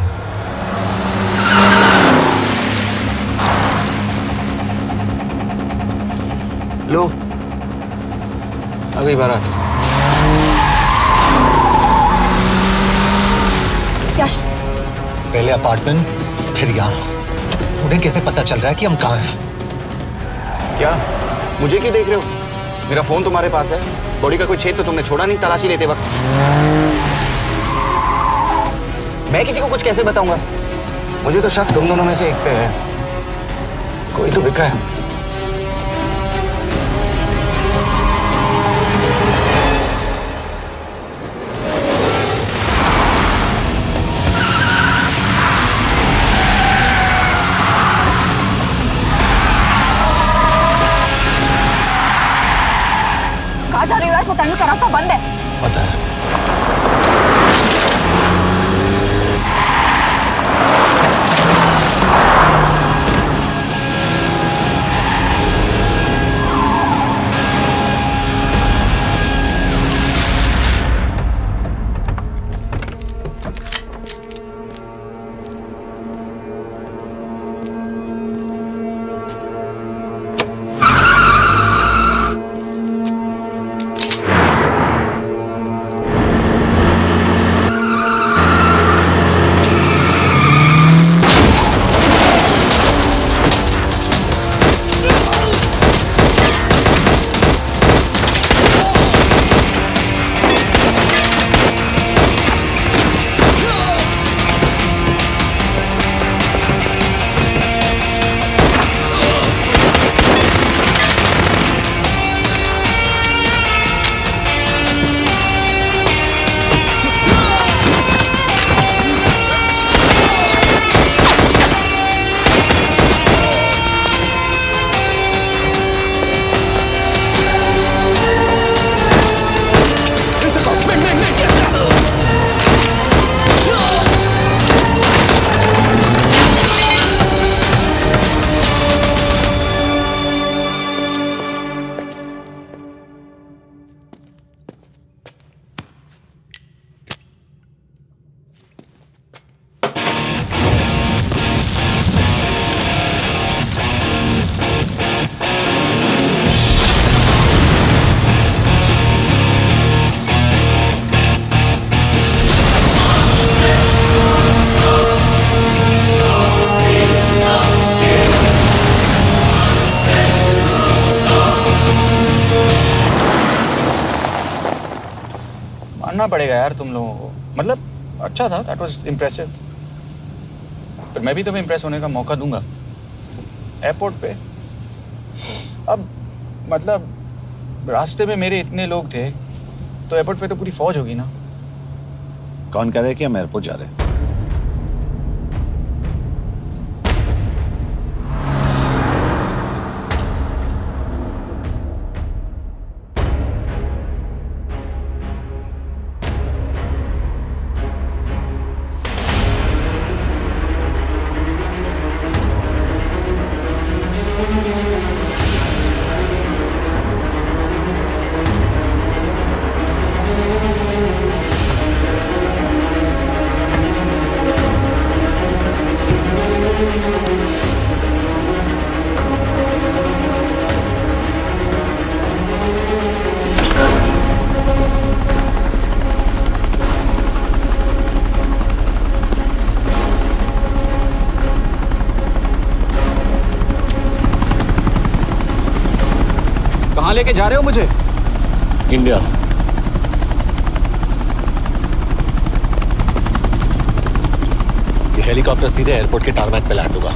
लो, आ गई बारात। यश, पहले अपार्टमेंट, फिर यहाँ। उन्हें कैसे पता चल रहा है कि हम कहाँ हैं? क्या मुझे क्यों देख रहे हो? मेरा फोन तुम्हारे पास है। बॉडी का कोई छेद तो तुमने छोड़ा नहीं तलाशी लेते वक्त। मैं किसी को कुछ कैसे बताऊंगा? मुझे तो शक तुम दोनों में से एक पे है। कोई तो बिका है। कहाँ जा रही हो यश? वो टनल का रास्ता बंद है। पता है। मानना पड़ेगा यार तुम लोगों को। मतलब अच्छा था, दैट वाज इम्प्रेसिव। पर मैं भी तुम्हें इम्प्रेस होने का मौका दूंगा एयरपोर्ट पे। अब मतलब रास्ते में मेरे इतने लोग थे तो एयरपोर्ट पे तो पूरी फौज होगी ना। कौन कह रहा है कि हम एयरपोर्ट जा रहे हैं? कहाँ लेके जा रहे हो मुझे? इंडिया। ये हेलीकॉप्टर सीधे एयरपोर्ट के टारमैक पे लैंड होगा।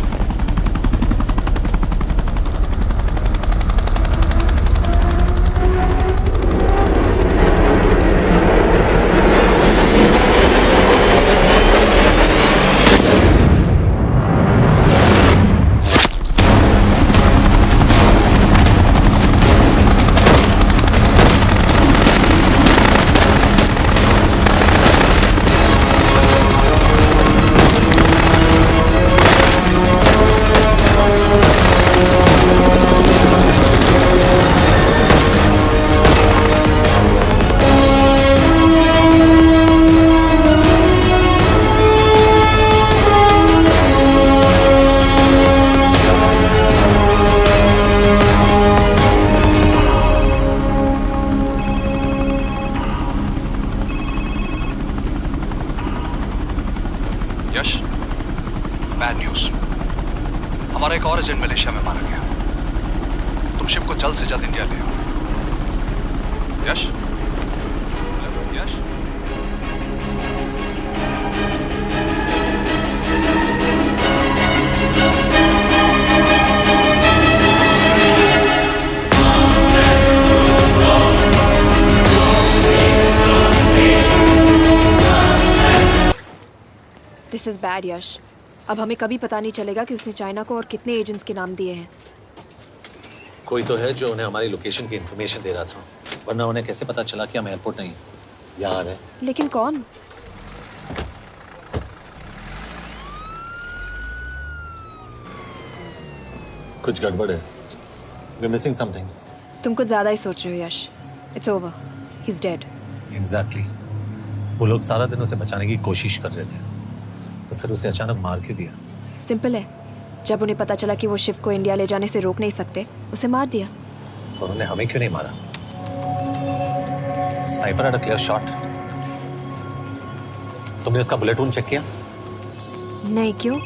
Yash Yash this is bad यश। अब हमें कभी पता नहीं चलेगा कि उसने चाइना को और कितने एजेंट्स के नाम दिए हैं। कोई तो है जो उन्हें हमारी लोकेशन की इंफॉर्मेशन दे रहा था, वरना उन्हें कैसे पता चला कि हम एयरपोर्ट नहीं यहाँ है। लेकिन कौन? कुछ गड़बड़ है। We're missing something. तुम कुछ ज्यादा ही सोच रहे हो Yash. It's over, he is dead. Exactly. वो लोग सारा दिन उसे बचाने की कोशिश कर रहे थे, तो फिर उसे अचानक मार क्यों दिया? सिंपल है, जब उन्हें पता चला कि वो शिव को इंडिया ले जाने से रोक नहीं सकते, उसे मार दिया। तो उन्होंने हमें क्यों नहीं मारा? Sniper had a clear shot. तुमने उसका बुलेट वूंड चेक किया? नहीं, क्यों?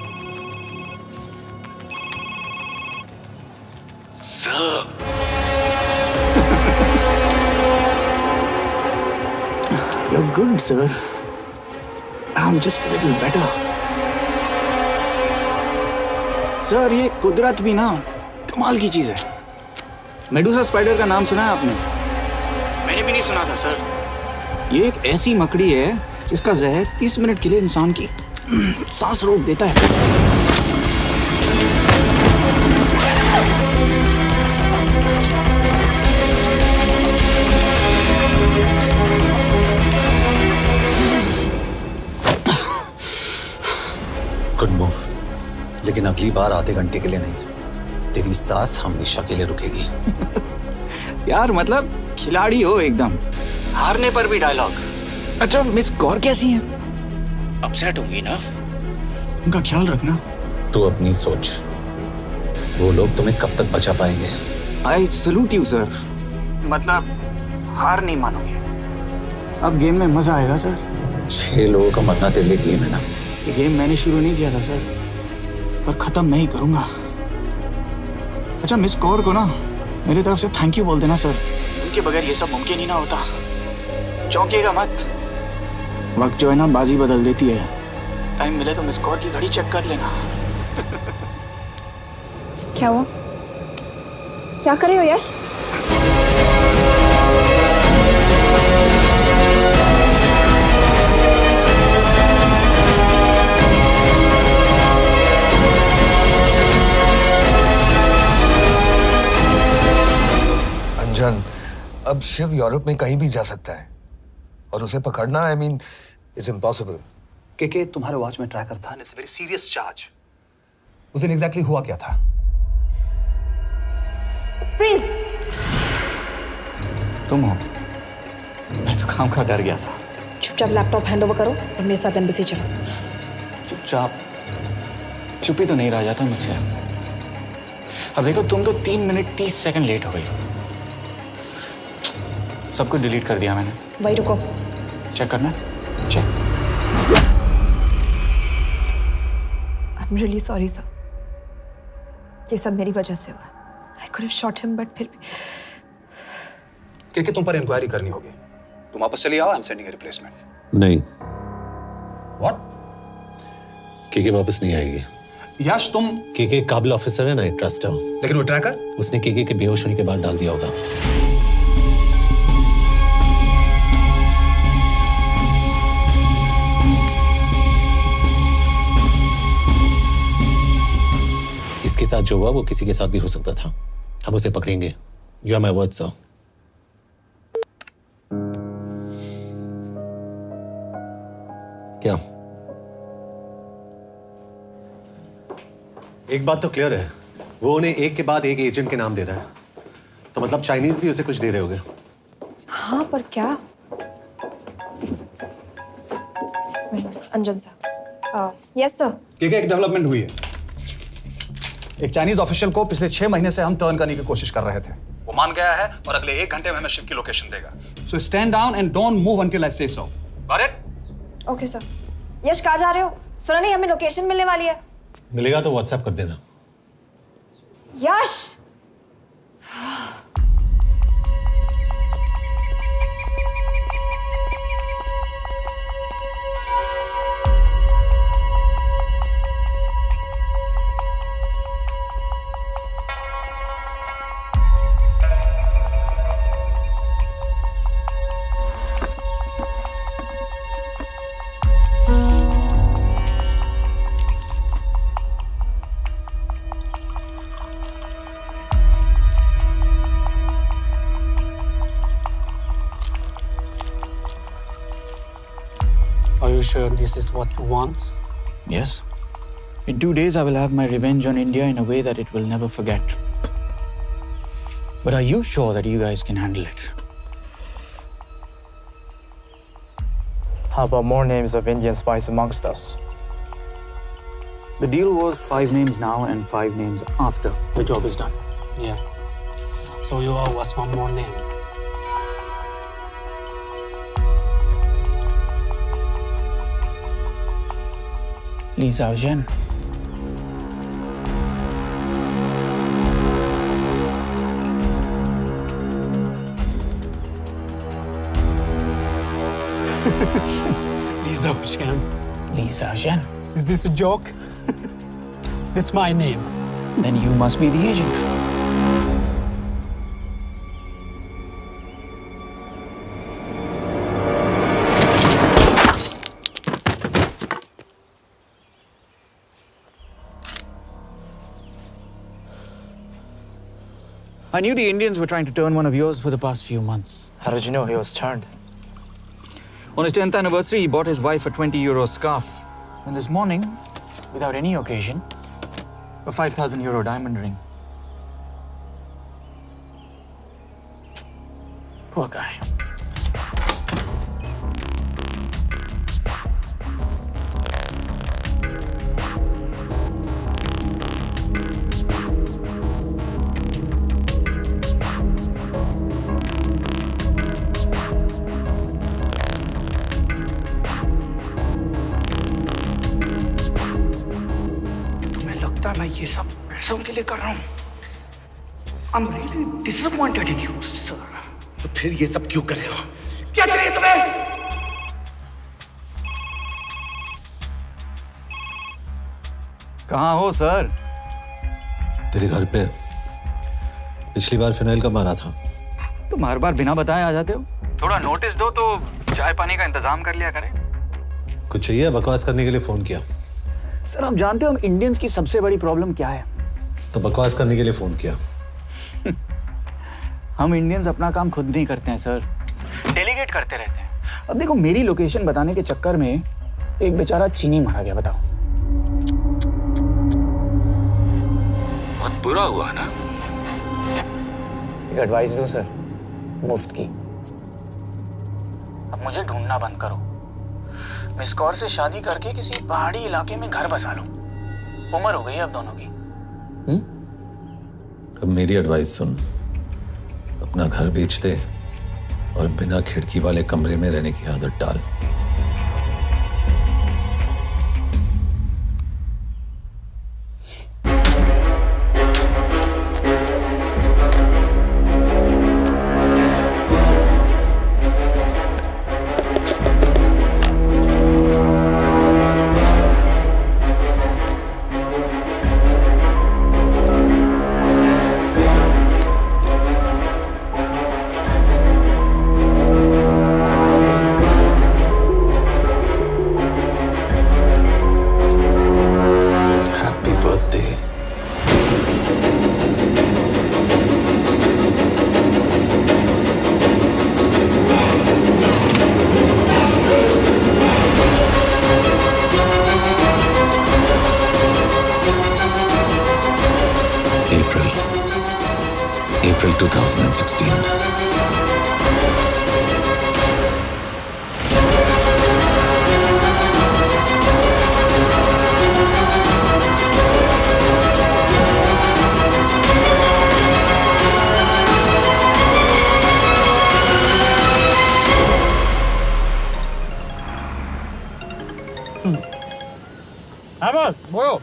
You're good, sir. I'm just a little better. Sir, ये कुदरत भी ना कमाल की चीज है। मेडुसा स्पाइडर का नाम सुना है आपने? मैंने भी नहीं सुना था सर। ये एक ऐसी मकड़ी है जिसका जहर 30 मिनट के लिए इंसान की सांस रोक देता है। गुड मूव, लेकिन अगली बार आधे घंटे के लिए नहीं, तेरी सांस हमेशा के लिए रुकेगी। यार मतलब खिलाड़ी हो एकदम, हारने पर भी डायलॉग। अच्छा, मिस कौर कैसी हैं? अपसेट होंगी ना? उनका ख्याल रखना। तू अपनी सोच, वो लोग तुम्हें कब तक बचा पाएंगे? I salute you sir. मतलब हार नहीं मानोगे। अब गेम में मजा आएगा सर। 6 लोगों का मरना तेरे लिए गेम है ना? ये गेम मैंने शुरू नहीं किया था सर, पर खत्म मैं ही करूंगा। अच्छा, मिस कौर को ना मेरी तरफ से थैंक यू बोल देना सर। उनके बगैर ये सब मुमकिन ही ना होता। चौंकिएगा मत, वक्त जो है ना बाजी बदल देती है। टाइम मिले तो मिस कौर की घड़ी चेक कर लेना। क्या हुआ? क्या कर रहे हो यश? अंजन, अब शिव यूरोप में कहीं भी जा सकता है और उसे पकड़ना, आई मीन, इज इम्पॉसिबल। के तुम्हारे वॉच में ट्रैकर था, इट्स वेरी सीरियस चार्ज। उस दिन एग्जैक्टली हुआ क्या था? प्लीज। तुम हो? मैं तो काम का डर गया था। चुपचाप लैपटॉप हैंड ओवर करो और मेरे साथ एम्बेसी चलो। चुपचाप? चुप ही तो नहीं रहा जाता मुझसे। अब देखो, तुम तो 3 मिनट 30 सेकंड लेट हो गई हो। सब कुछ डिलीट कर दिया मैंने। वही रुको, चेक करना? Check. I am really sorry sir, ये सब मेरी वजह से हुआ। I could have shot him, but फिर भी। के तुम पर इंक्वायरी करनी होगी। तुम वापस चली आओ, I am sending a replacement. नहीं। व्हाट? के वापस नहीं आएगी। यश, तुम के काबिल ऑफिसर है ना, आई ट्रस्ट है। लेकिन वो ट्रैकर उसने के बेहोश होने के बाद डाल दिया होगा। इसके साथ जो हुआ वो किसी के साथ भी हो सकता था। हम उसे पकड़ेंगे। You are my word sir. क्या? एक बात तो क्लियर है, वो उन्हें एक के बाद एक एजेंट के नाम दे रहा है, तो मतलब चाइनीज भी उसे कुछ दे रहे होंगे। हाँ, पर क्या? अंजन सर। Yes sir. के एक डेवलपमेंट हुई है। एक चाइनीज ऑफिशियल को पिछले 6 महीने से हम टर्न करने की कोशिश कर रहे थे। वो मान गया है और अगले 1 घंटे में हमें शिव की लोकेशन देगा। So stand down and don't move until I say so. Got it? Okay sir. Yash, कहाँ जा रहे हो? सुना नहीं, हमें लोकेशन मिलने वाली है। मिलेगा तो व्हाट्सएप कर देना। यश! you sure this is what you want? Yes. In 2 days, I will have my revenge on India in a way that it will never forget. But are you sure that you guys can handle it? How about more names of Indian spies amongst us? The deal was 5 names now and 5 names after the job is done. Yeah. So you owe us one more name. Li Xiaozhen. Li Xiaozhen. Li Xiaozhen. Is this a joke? That's my name. Then you must be the agent. I knew the Indians were trying to turn one of yours for the past few months. How did you know he was turned? On his 10th anniversary, he bought his wife a 20-euro scarf. And this morning, without any occasion, a 5,000-euro diamond ring. Poor guy. मैं ये सब पैसों के लिए कर रहा हूँ। I'm really disappointed in you, sir. तो फिर ये सब क्यों कर रहे हो? क्या चाहिए तुम्हें? कहाँ हो सर? तेरे घर पे पिछली बार फिनाइल कब मारा था? तो हर बार बिना बताए आ जाते हो। थोड़ा नोटिस दो तो चाय पानी का इंतजाम कर लिया करें। कुछ चाहिए? बकवास करने के लिए फोन किया। सर आप जानते हो हम इंडियंस की सबसे बड़ी प्रॉब्लम क्या है? तो बकवास करने के लिए फोन किया। हम इंडियंस अपना काम खुद नहीं करते हैं सर, डेलीगेट करते रहते हैं। अब देखो मेरी लोकेशन बताने के चक्कर में एक बेचारा चीनी मारा गया, बताओ। बहुत बुरा हुआ ना? एक एडवाइस दो सर, मुफ्त की। अब मुझे ढूंढना बंद करो। मिस कौर से शादी करके किसी पहाड़ी इलाके में घर बसा लो। उम्र हो गई है अब दोनों की। अब मेरी एडवाइस सुन, अपना घर बेच दे और बिना खिड़की वाले कमरे में रहने की आदत डाल। April 2016. हाँ बॉस, बोलो।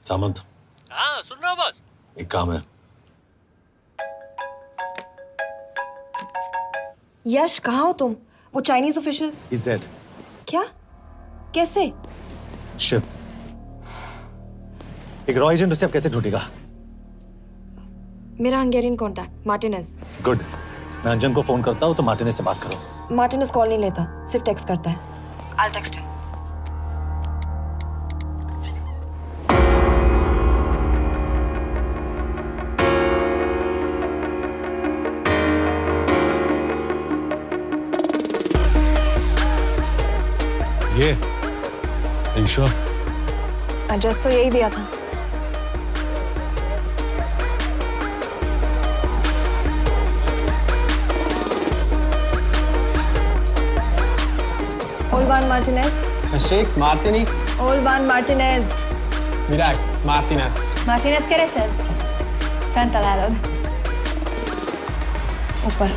सामंत, हाँ सुन रहा हूँ बॉस। एक काम है। यश कहाँ हो तुम? वो चाइनीज ऑफिशियल। He's dead. क्या? कैसे? शिव, एक रॉ एजेंट उसे अब कैसे ढूंढेगा? मेरा हंगेरियन कॉन्टैक्ट मार्टिनेज। गुड, मैं अंजन को फोन करता हूँ तो मार्टिनेज से बात करो। मार्टिनेज कॉल नहीं लेता, सिर्फ टेक्स्ट करता है। I'll text him. ये ईशो एड्रेस तो यही दिया था। Olvan Martinez. Sheikh Martini. Olvan Martinez. Virág Martinez. Martinez keresed? Fent találod. ऊपर।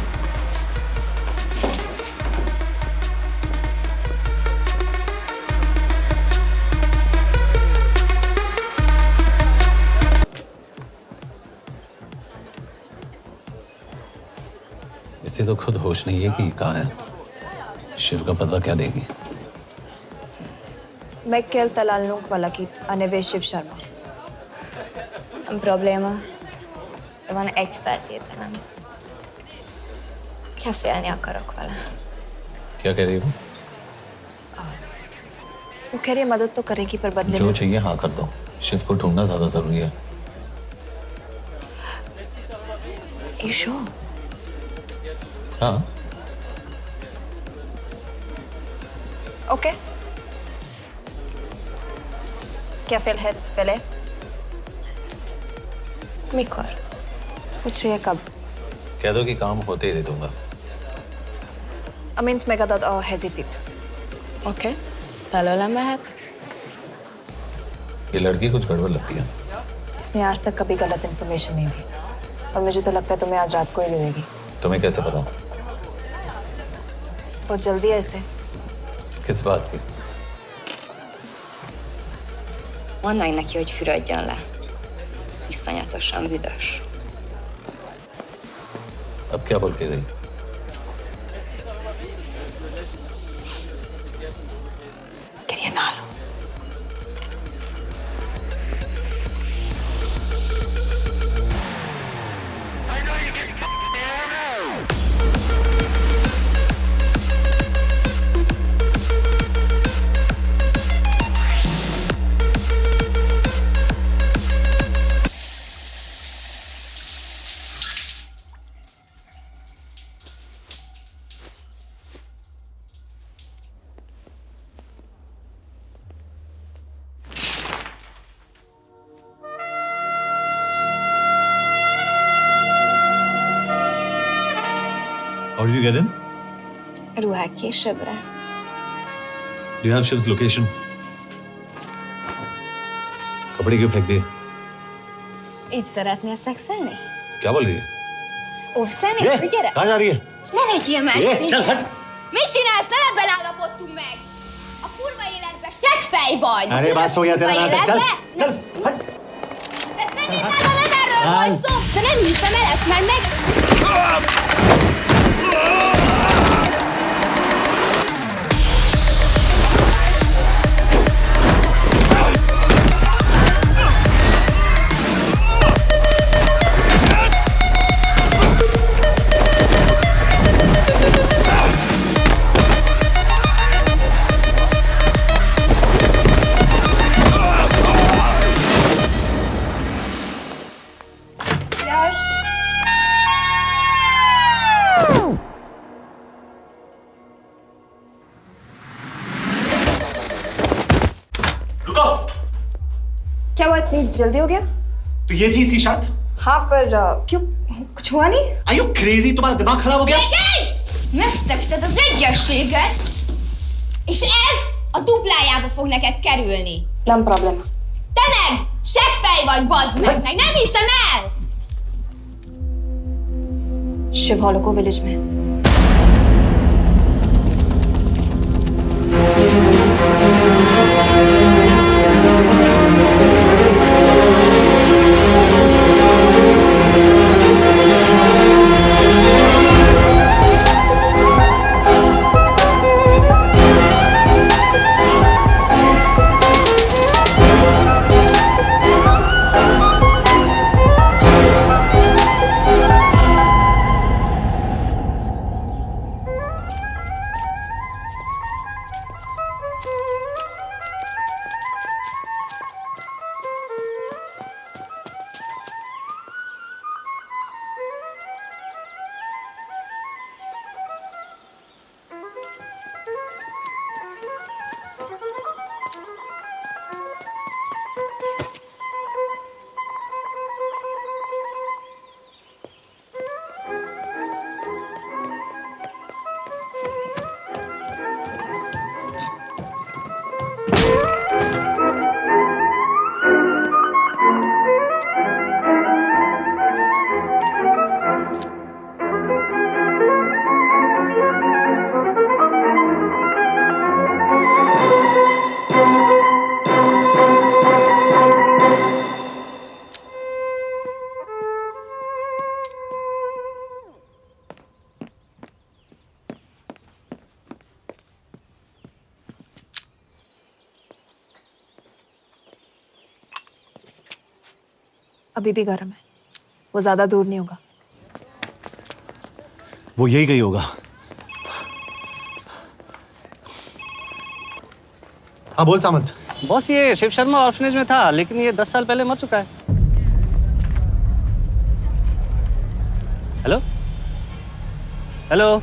इसे तो खुद होश नहीं है कि कहाँ है। शिव का पता क्या देगी? Mekkel találnunk valakit, a neve Shiv Sharma. Nem probléma. De van egy feltételem. Kefélni akarok vele. क्या कह रही हो? वो कह रही है मदद तो करेगी पर बदले जो में। चाहिए हाँ कर दो। शिव को ढूंढना ज्यादा जरूरी है। ईशो। हाँ। ओके। क्या félhetsz vele? Mikor? पूछ रही है कब? कह दो कि काम होते ही दे दूंगा। Amint megadod a hezitit. Oké. Felőlem mehet? ये लड़की कुछ गड़बड़ लगती है। इसने आज तक कभी गलत इन्फॉर्मेशन नहीं दी और मुझे तो लगता है तुम्हें आज रात को ही दे देगी। तुम्हें कैसे पता? बहुत जल्दी है इसे। किस बात की? Mondd meg neki, hogy fürödjön le. Iszonyatosan büdös. अब क्या बोल के गई? Quería nalo. How did you get in? Ruhák későbbre. Do you have Shiv's location? कपड़े क्यों फेंक दिए? Így szeretnél szexelni? क्या बोल रही है? Óvszeni? ये, Gyere! कहाँ जा रही है? Ne legyél már ये, szín! चल हट! Mit csinálsz? Nem ebben állapodtunk meg! A kurva életben seggfej vagy! अरे बात हो गया तेरा नाटक, चल चल हट! De szerintem nem erről volt szó! De nem hiszem el ezt, mert meg... यश। रुको! क्या हुआ इतनी जल्दी हो गया? तो ये थी इसकी शर्त? हाँ पर क्यों कुछ हुआ नहीं? Are you crazy? तुम्हारा दिमाग खराब हो गया? Megszegted az egyességet, és ez a duplájába fog neked kerülni. Nem probléma. Te meg! Seggfej vagy, bazd meg! Nem hiszem el! Shiv Holloko village में। अभी भी गर्म है, वो ज्यादा दूर नहीं होगा। वो यही गई होगा। हाँ बोल सामंत। बॉस ये शिव शर्मा ऑर्फनेज में था, लेकिन ये 10 साल पहले मर चुका है। Hello hello.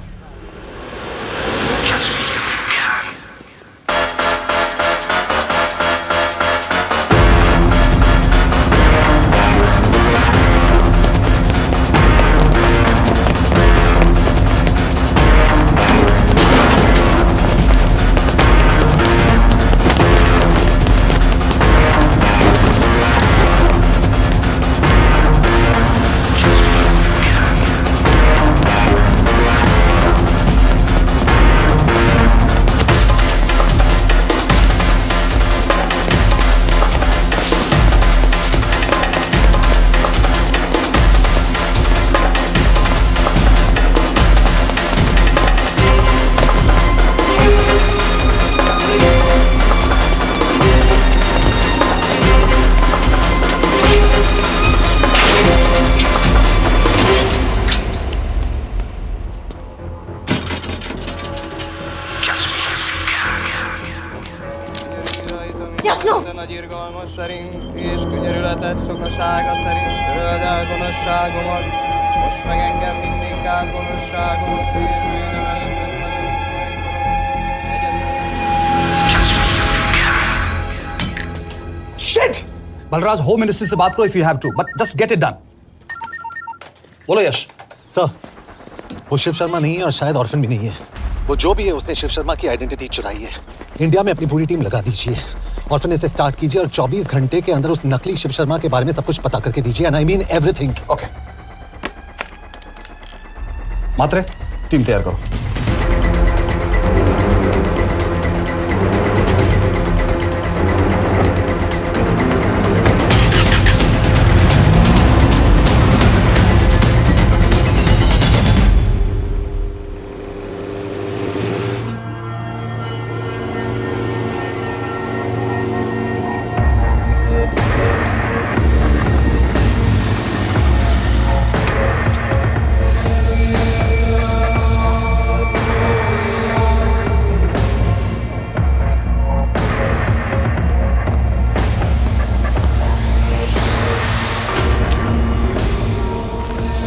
Jasno! Nagyirgalmas szerint és könyörületet sokasága szerint töröld el gonoszságomat, most meg engem mindinkább gonoszságomat Shit! Balraj, home ministry से बात करो if you have to, but just get it done. बोलो यश। सर, वो शिव शर्मा नहीं है और शायद ऑर्फन भी नहीं है। वो जो भी है उसने शिव शर्मा की आइडेंटिटी चुराई है। इंडिया में अपनी पूरी टीम लगा दीजिए, ऑर्फन से स्टार्ट कीजिए और 24 घंटे के अंदर उस नकली शिव शर्मा के बारे में सब कुछ पता करके दीजिए। And I mean everything. Okay. Mhatre, team तैयार करो।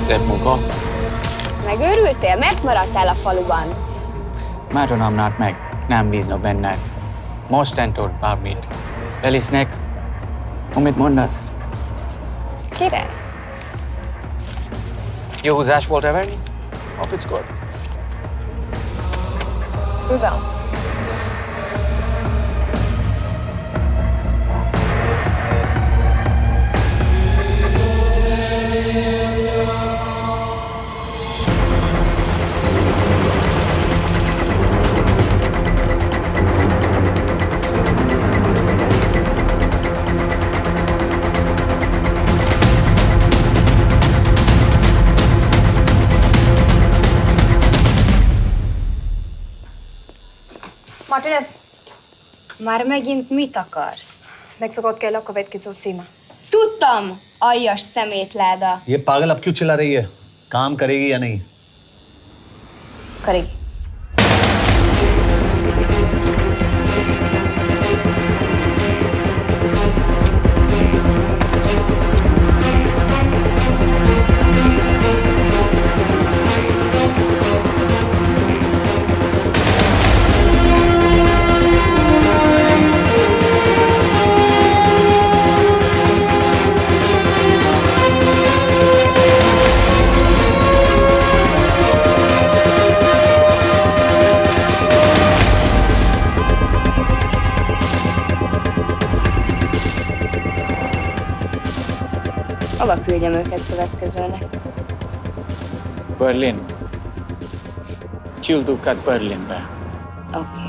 Szép munka. Megőrültél? Miért maradtál a faluban? Mátonám nát meg, nem bíznak benned. Mostantól bármit. Elisznek, amit mondasz. Király. Jó húzás volt everni? A fickod? Tudom. Martinez, Már megint mit akarsz? megszokott kell a következő címe. Tudtam, aljas szemétláda. ये पागल अब क्यों चिल्ला रही है? काम करेगी या नहीं? करेगी। Hova küldjem őket következőnek? Berlin. Küldőket Berlinbe. Oké.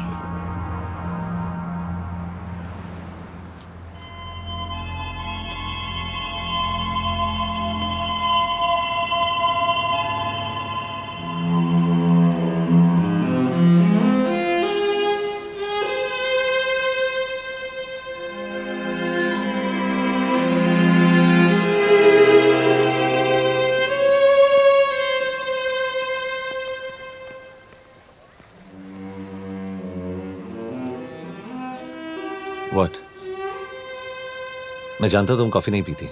What? मैं जानता हूं तुम कॉफी नहीं पीती।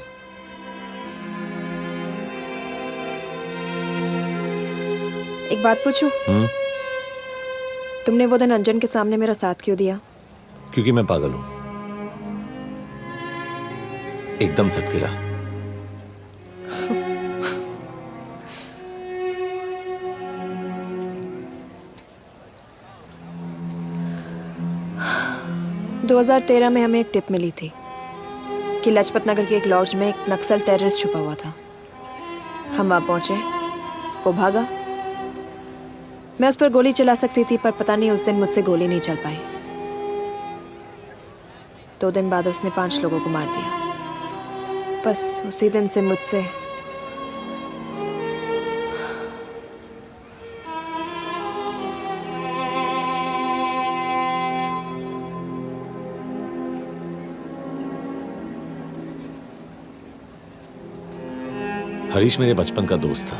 एक बात पूछूं? तुमने वो दिन अंजन के सामने मेरा साथ क्यों दिया? क्योंकि मैं पागल हूं, एकदम सटकेला। – 2013 में हमें एक टिप मिली थी कि लाजपत नगर के एक लॉज में एक नक्सल टेररिस्ट छुपा हुआ था। हम वहां पहुंचे, वो भागा। मैं उस पर गोली चला सकती थी, पर पता नहीं उस दिन मुझसे गोली नहीं चल पाई। 2 दिन बाद उसने 5 लोगों को मार दिया। बस उसी दिन से मुझसे हरीश मेरे बचपन का दोस्त था।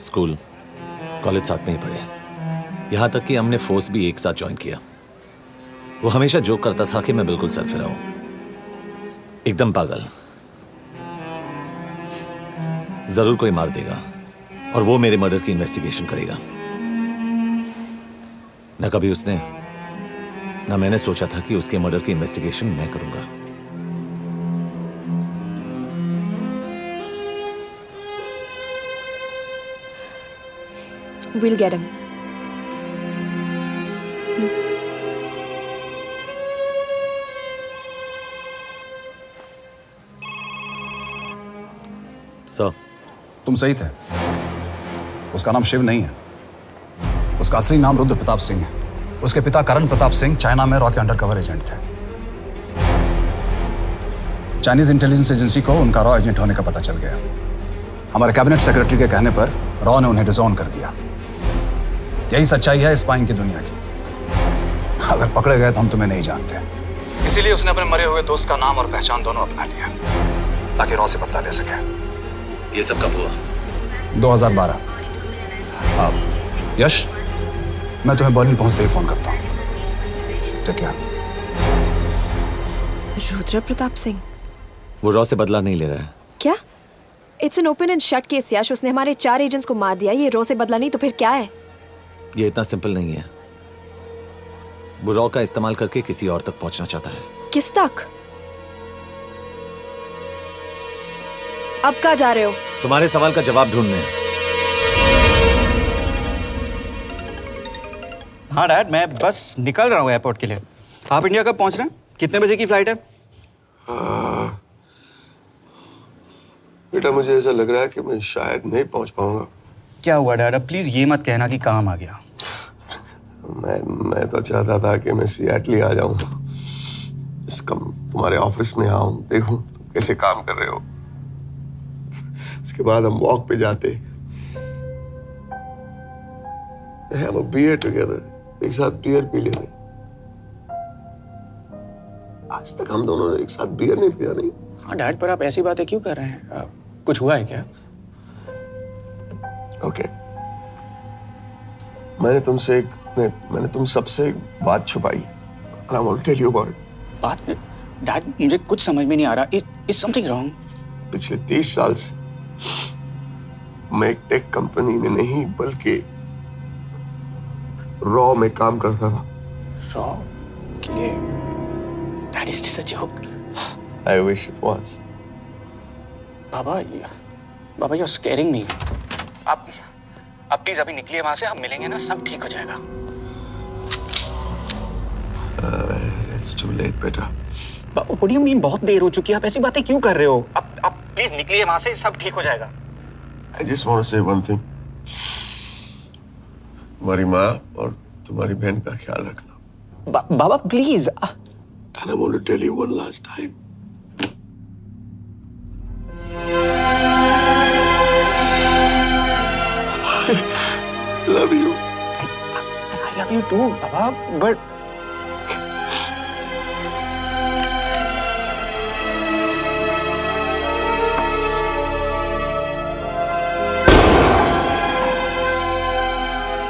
स्कूल कॉलेज साथ में ही पढ़े, यहां तक कि हमने फोर्स भी एक साथ ज्वाइन किया। वो हमेशा जोक करता था कि मैं बिल्कुल सरफिरा हूं, एकदम पागल। जरूर कोई मार देगा और वो मेरे मर्डर की इन्वेस्टिगेशन करेगा। न कभी उसने न मैंने सोचा था कि उसके मर्डर की इन्वेस्टिगेशन मैं करूंगा। We'll get him. सर, तुम सही थे। उसका नाम शिव नहीं है, उसका असली नाम रुद्र प्रताप सिंह है। उसके पिता करण प्रताप सिंह चाइना में रॉ के अंडरकवर एजेंट थे। चाइनीज इंटेलिजेंस एजेंसी को उनका रॉ एजेंट होने का पता चल गया। हमारे कैबिनेट सेक्रेटरी के कहने पर रॉ ने उन्हें डिसऑन कर दिया। यही सच्चाई है स्पाइंग की दुनिया की। अगर पकड़े गए तो हम तुम्हें नहीं जानते, इसीलिए उसने अपने मरे हुए दोस्त का नाम और पहचान दोनों अपना लिया ताकि रॉ से बदला ले सके। ये सब कब हुआ? 2012। अब यश, मैं तुम्हें बर्लिन पहुंचते ही फोन करता हूं। ठीक है। रुद्र प्रताप सिंह वो रॉ से बदला नहीं ले रहा है। क्या? It's an open and shut case Yash. उसने हमारे 4 एजेंट्स को मार दिया। ये रॉ से बदला नहीं तो फिर क्या है? ये इतना सिंपल नहीं है। वो रॉ का इस्तेमाल करके किसी और तक पहुंचना चाहता है। किस तक? अब कहाँ जा रहे हो? तुम्हारे सवाल का जवाब ढूंढने। हाँ डैड, मैं बस निकल रहा हूँ एयरपोर्ट के लिए। आप इंडिया कब पहुंच रहे हैं? कितने बजे की फ्लाइट है? बेटा, मुझे ऐसा लग रहा है कि मैं शायद नहीं पहुंच पाऊंगा। क्या हुआ डैड? अब प्लीज ये मत कहना कि काम आ गया। मैं तो चाहता था कि मैं सिएटल ही आ जाऊं, तुम्हारे ऑफिस में आऊं, देखूं तुम कैसे काम कर रहे हो। इसके बाद हम वॉक पे जाते, have a beer together, एक साथ बियर पी लेते। आज तक हम दोनों ने एक साथ बियर नहीं पिया। नहीं। हाँ डैड, पर आप ऐसी बातें क्यों कर रहे हैं? कुछ हुआ है क्या? ओके। मैंने तुम सबसे एक बात छुपाई। And I want to tell you about it. बात में डैड, मुझे कुछ समझ में नहीं आ रहा। Is something wrong? पिछले 30 साल से मैं एक टेक कंपनी में नहीं बल्कि रॉ में काम करता था। रॉ के लिए? Dad, is this a joke? I wish it was. Baba, you're scaring me. आप प्लीज अभी निकलिए वहां से। आप मिलेंगे ना, सब ठीक हो जाएगा। It's too late, बेटा। What do you mean बहुत देर हो चुकी है? आप ऐसी बातें क्यों कर रहे हो? आप प्लीज निकलिए वहां से, सब ठीक हो जाएगा। I just want to say one thing. तुम्हारी माँ और तुम्हारी बहन का ख्याल रखना। बाबा please. And I want to tell you one last time. I love you. I love you too, Baba, but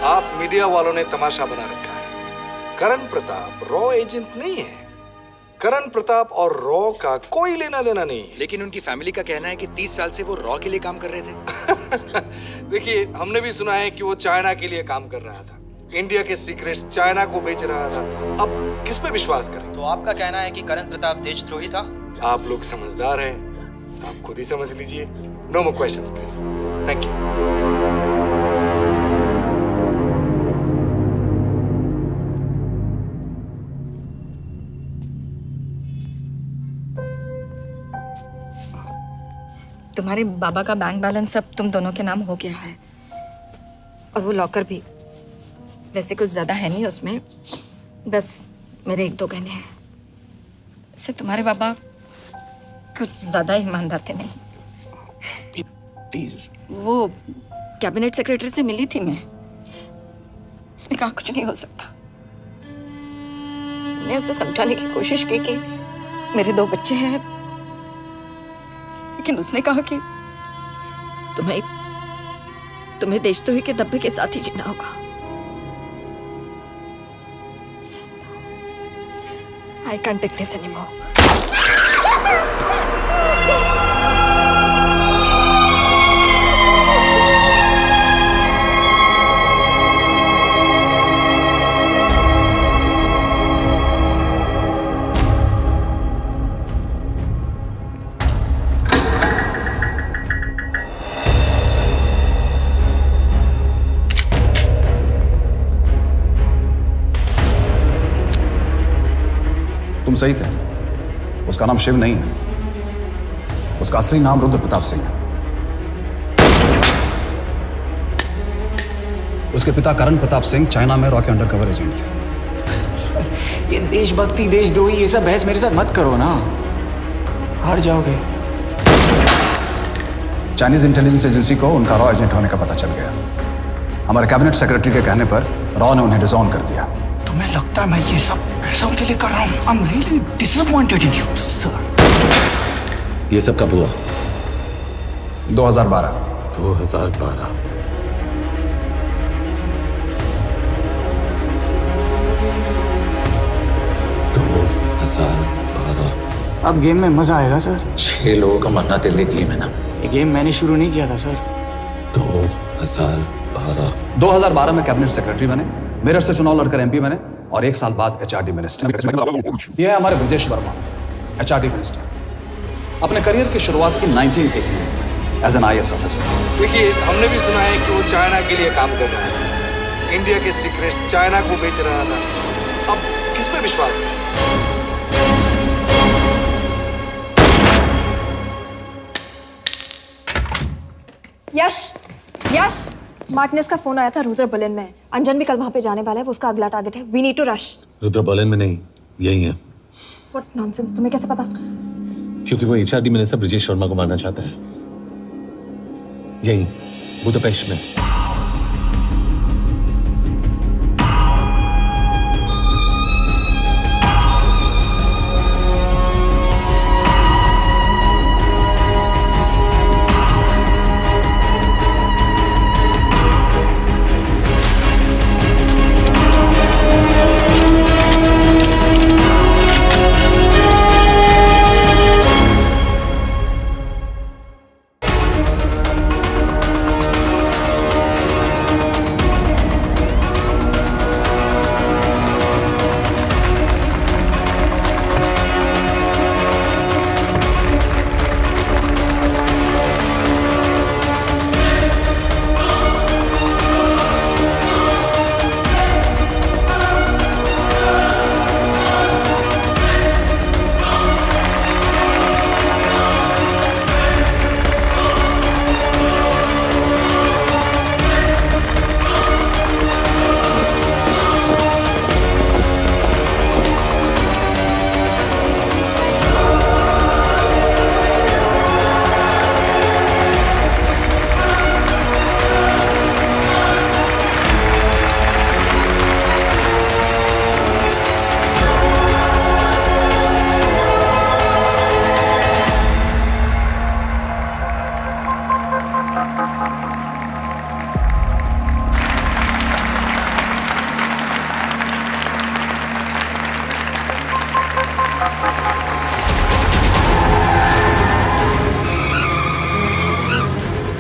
आप मीडिया वालों ने तमाशा बना रखा है। करण प्रताप रॉ एजेंट नहीं है। करण प्रताप और रॉ का कोई लेना देना नहीं है। लेकिन उनकी फैमिली का कहना है कि 30 साल से वो रॉ के लिए काम कर रहे थे। देखिए, हमने भी सुना है कि वो चाइना के लिए काम कर रहा था, इंडिया के सीक्रेट्स चाइना को बेच रहा था। अब किस पे विश्वास करें? तो आपका कहना है कि करण प्रताप देशद्रोही था? आप लोग समझदार हैं, आप खुद ही समझ लीजिए। No more questions please. Thank you. तुम्हारे बाबा का बैंक बैलेंस अब तुम दोनों के नाम हो गया है, और वो लॉकर भी। वैसे कुछ ज्यादा है नहीं उसमें, बस मेरे 1-2 गहने हैं। इससे तुम्हारे बाबा कुछ ज्यादा ईमानदार थे नहीं। प्लीज। वो कैबिनेट सेक्रेटरी से मिली थी मैं, उसने कहा कुछ नहीं हो सकता। मैंने उसे समझाने की कोशिश की कि मेरे 2 बच्चे हैं, लेकिन उसने कहा कि तुम्हें देशद्रोही के दब्बे के साथ ही जीना होगा। I can't take this anymore. तुम सही थे, उसका नाम शिव नहीं है, उसका असली नाम रुद्र प्रताप सिंह है। उसके पिता करण प्रताप सिंह चाइना में रॉ के अंडरकवर एजेंट थे। ये देशभक्ति देशद्रोही ये सब बहस मेरे साथ मत करो ना, हार जाओगे। चाइनीज इंटेलिजेंस एजेंसी को उनका रॉ एजेंट होने का पता चल गया। हमारे कैबिनेट सेक्रेटरी के कहने पर रॉ ने उन्हें डिसऑन कर दिया। तुम्हें लगता है मैं ये सब पैसों के लिए कर रहा हूँ? I'm really disappointed in you, sir. ये सब कब हुआ? 2012। 2012। अब गेम में मजा आएगा सर। 6 लोगों का मरना तेरे लिए गेम है ना? ये गेम मैंने शुरू नहीं किया था सर। 2012। 2012 में कैबिनेट सेक्रेटरी बने, मेरठ से चुनाव लड़कर एमपी बने, और 1 साल बाद एचआरडी मिनिस्टर। यह है हमारे ब्रजेश वर्मा, एचआरडी मिनिस्टर। अपने करियर की शुरुआत की 1980 में एज एन IAS ऑफिसर। देखिए, हमने भी सुना है कि वो चाइना के लिए काम कर रहा था, इंडिया के सीक्रेट्स चाइना को बेच रहा था। अब किस पे विश्वास करें? यश, मार्टिनेस का फोन आया था, रुद्र बर्लिन में। अंजन भी कल वहां पे जाने वाला है, वो उसका अगला टारगेट है। We need to rush. Rudra Berlin में नहीं, यही है। व्हाट नॉनसेंस, तुम्हें कैसे पता? क्योंकि वो एचआरडी मिनिस्टर ब्रजेश वर्मा को मारना चाहता है, यही बुदापेस्ट में।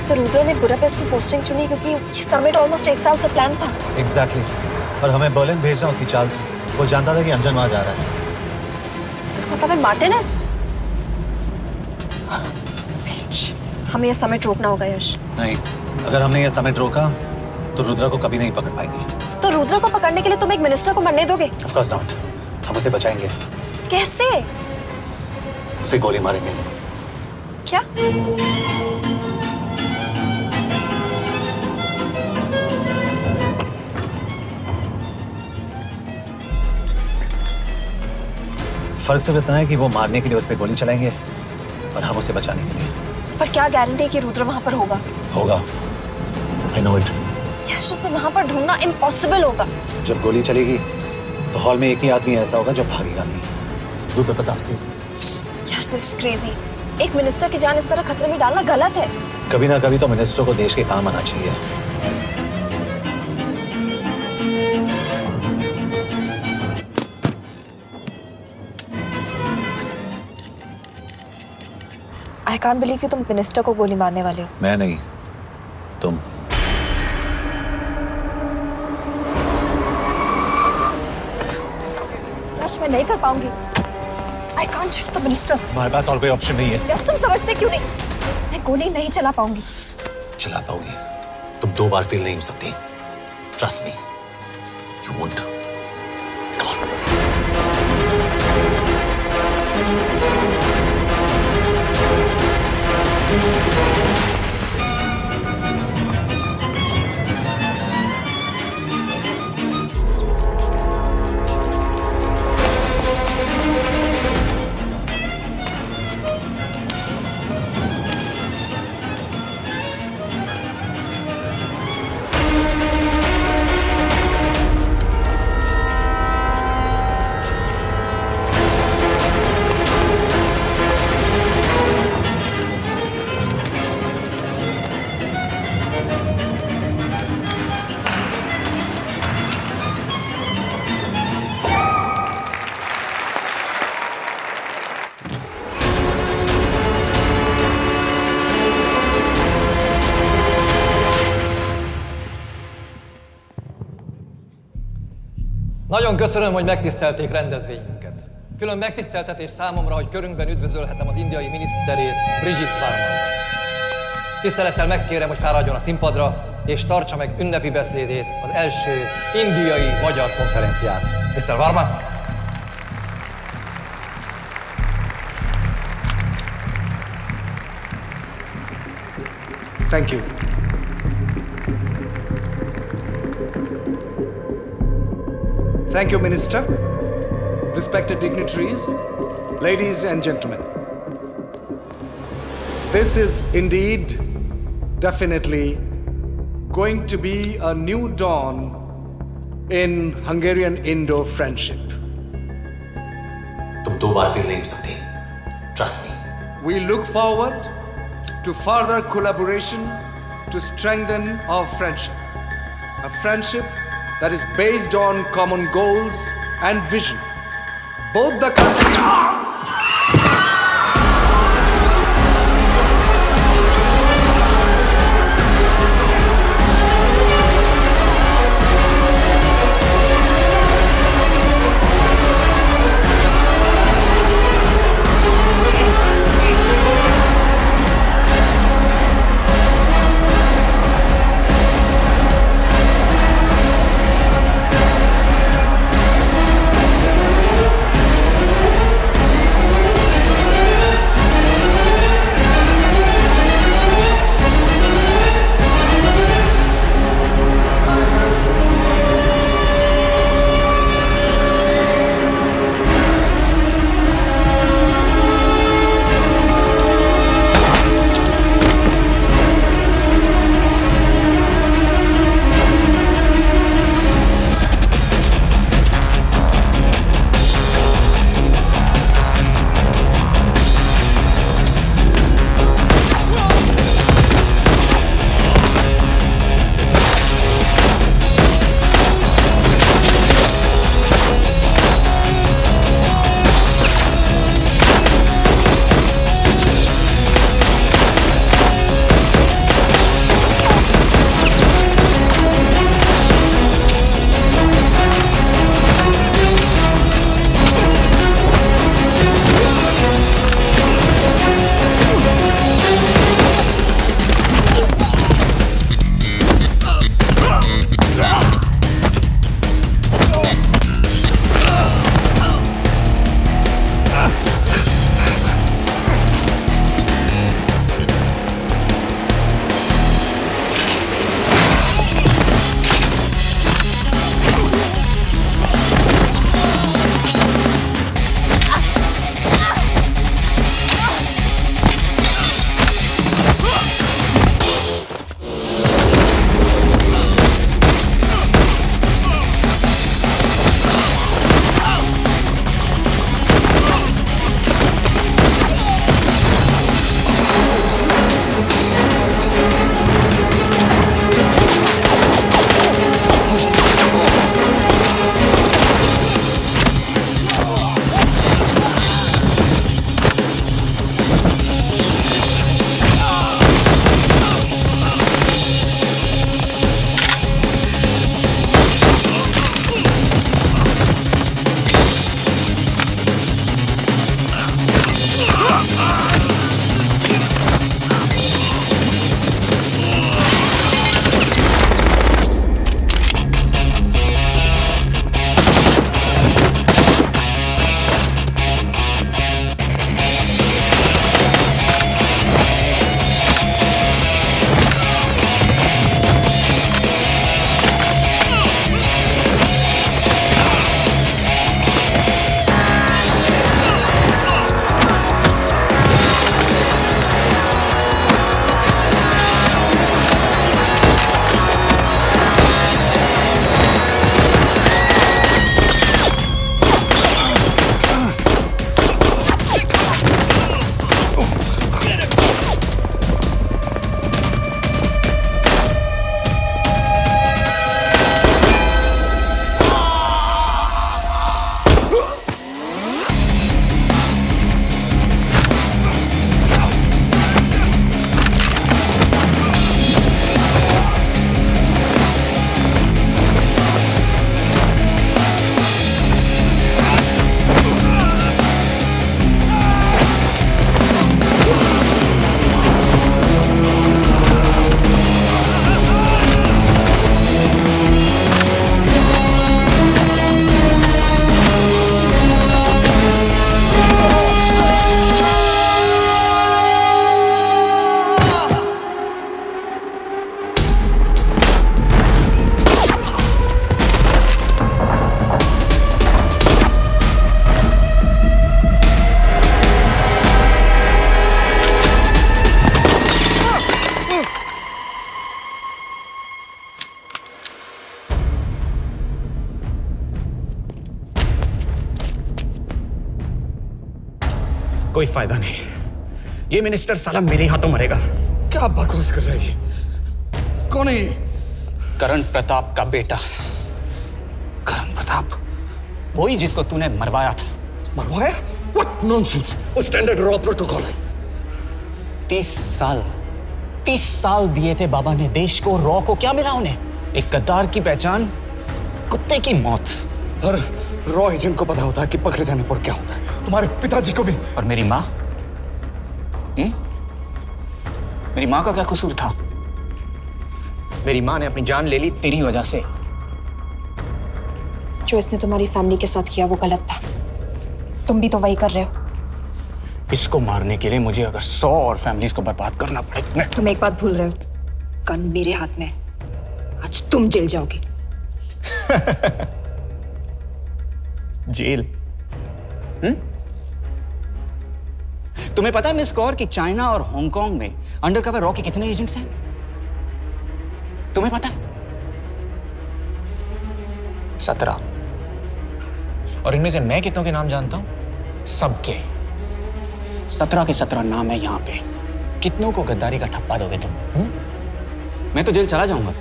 तो रुद्र ने बुडापेस्ट की पोस्टिंग चुनी क्योंकि ये समिट ऑलमोस्ट 1 साल से प्लान था। एग्जैक्टली और हमें बर्लिन भेजना उसकी चाल थी। वो जानता था कि अंजन वहां जा रहा है। इसका मतलब है मार्टिनेज। हमें ये समिट रोकना होगा यश। नहीं, अगर हमने ये समिट रोका तो रुद्रा को कभी नहीं पकड़ पाएगी। तो रुद्र को पकड़ने के लिए तुम एक मिनिस्टर को मरने दोगे? Of course not. हम उसे बचाएंगे। कैसे? उसे गोली मारेंगे। क्या? फर्क सिर्फ इतना है कि वो मारने के लिए उस पर गोली चलाएंगे और हम उसे बचाने के लिए। पर क्या गारंटी है कि रुद्र वहां पर होगा? होगा। I know it. यश, उसे वहां पर ढूंढना इम्पॉसिबल होगा। जब गोली चलेगी तो हॉल में एक ही आदमी ऐसा होगा जो भागेगा नहीं। रुद्र प्रताप सिंह। यश, दिस इज क्रेजी। एक मिनिस्टर की जान इस तरह खतरे में डालना गलत है। कभी ना कभी तो मिनिस्टर को देश के काम आना चाहिए। I can't believe कि तुम मिनिस्टर को गोली मारने वाले हो। मैं नहीं, तुम। यश, मैं नहीं कर पाऊंगी। I can't shoot the minister। हमारे पास और कोई ऑप्शन नहीं है। यश, तुम समझते क्यों नहीं? मैं गोली नहीं चला पाऊंगी। चला पाओगी। तुम 2 बार फेल नहीं हो सकती। Trust me, you won't। Nagyon köszönöm, hogy megtisztelték rendezvényünket. Külön megtiszteltetés számomra, hogy körünkben üdvözölhetem az indiai miniszterét, Brigitte Varman. Tisztelettel megkérem, hogy fáradjon a színpadra, és tartsa meg ünnepi beszédét az első indiai-magyar konferencián. Mr. Varman? Thank you. Thank you, Minister. Respected dignitaries, ladies and gentlemen. This is indeed, definitely, going to be a new dawn in Hungarian-Indo friendship. तुम 2 बार fail नहीं हो सकती। Trust me. We look forward to further collaboration to strengthen our friendship. A friendship that is based on common goals and vision. Both the countries... कोई फायदा नहीं। ये minister साला मेरे हाथों मरेगा। क्या बकवास कर रहा है ये? कौन है ये? करण प्रताप का बेटा। करण प्रताप? वही जिसको तूने मरवाया था। मरवाया? What nonsense! वो स्टैंडर्ड रॉ प्रोटोकॉल है। 30 साल दिए थे बाबा ने देश को। रॉ को क्या मिला उन्हें? एक गद्दार की पहचान, कुत्ते की मौत। हर रॉ एजेंट को पता होता है कि पकड़े जाने पर क्या होता है। तुम्हारे पिताजी को भी। और मेरी माँ? मेरी माँ का क्या कसूर था? मेरी माँ ने अपनी जान ले ली तेरी वजह से। जो इसने तुम्हारी फैमिली के साथ किया वो गलत था। तुम भी तो वही कर रहे हो। इसको मारने के लिए मुझे अगर 100 और फैमिलीज को बर्बाद करना पड़े। तुम एक बात भूल रहे हो, गन मेरे हाथ में। आज तुम जेल जाओगे। जेल? तुम्हें पता है मिस कौर कि चाइना और हांगकांग में अंडरकवर रॉ के कितने एजेंट्स हैं? तुम्हें पता है? 17। और इनमें से मैं कितनों के नाम जानता हूं? सबके। 17 के 17 नाम है यहां पे। कितनों को गद्दारी का ठप्पा दोगे तुम? मैं तो जेल चला जाऊंगा,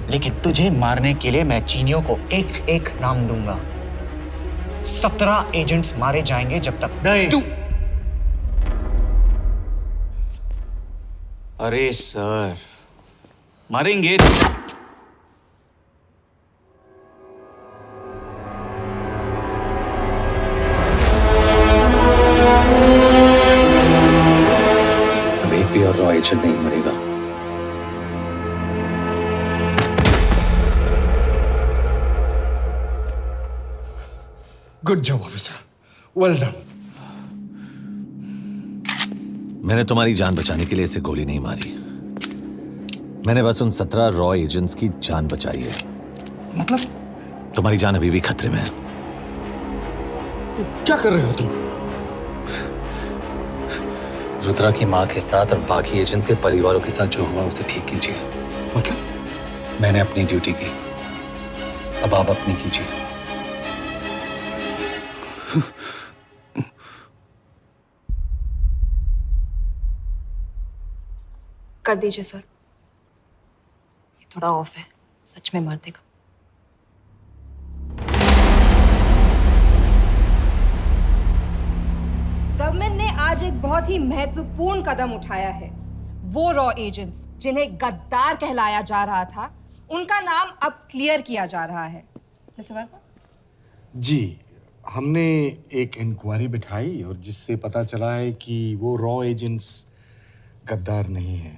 लेकिन तुझे मारने के लिए मैं चीनियों को एक एक नाम दूंगा। 17 एजेंट्स मारे जाएंगे जब तक तू। अरे सर, मारेंगे। अब एक भी और रॉ एजेंट नहीं मरेगा। Good job officer, well done. मैंने तुम्हारी जान बचाने के लिए इसे गोली नहीं मारी। मैंने बस उन 17 रॉ एजेंट्स की जान बचाई है। मतलब? तुम्हारी जान अभी भी खतरे में है। क्या कर रहे हो तुम? रुद्रा की मां के साथ और बाकी एजेंट्स के परिवारों के साथ जो हुआ उसे ठीक कीजिए। मतलब? मैंने अपनी ड्यूटी की, अब आप अपनी कीजिए। कर दीजिए सर। ये थोड़ा ऑफ है, सच में मार देगा। गवर्नमेंट ने आज एक बहुत ही महत्वपूर्ण कदम उठाया है। वो रॉ एजेंट्स जिन्हें गद्दार कहलाया जा रहा था, उनका नाम अब क्लियर किया जा रहा है। मिस्टर वर्मा? जी, हमने एक इंक्वायरी बिठाई और जिससे पता चला है कि वो रॉ एजेंट्स गद्दार नहीं हैं।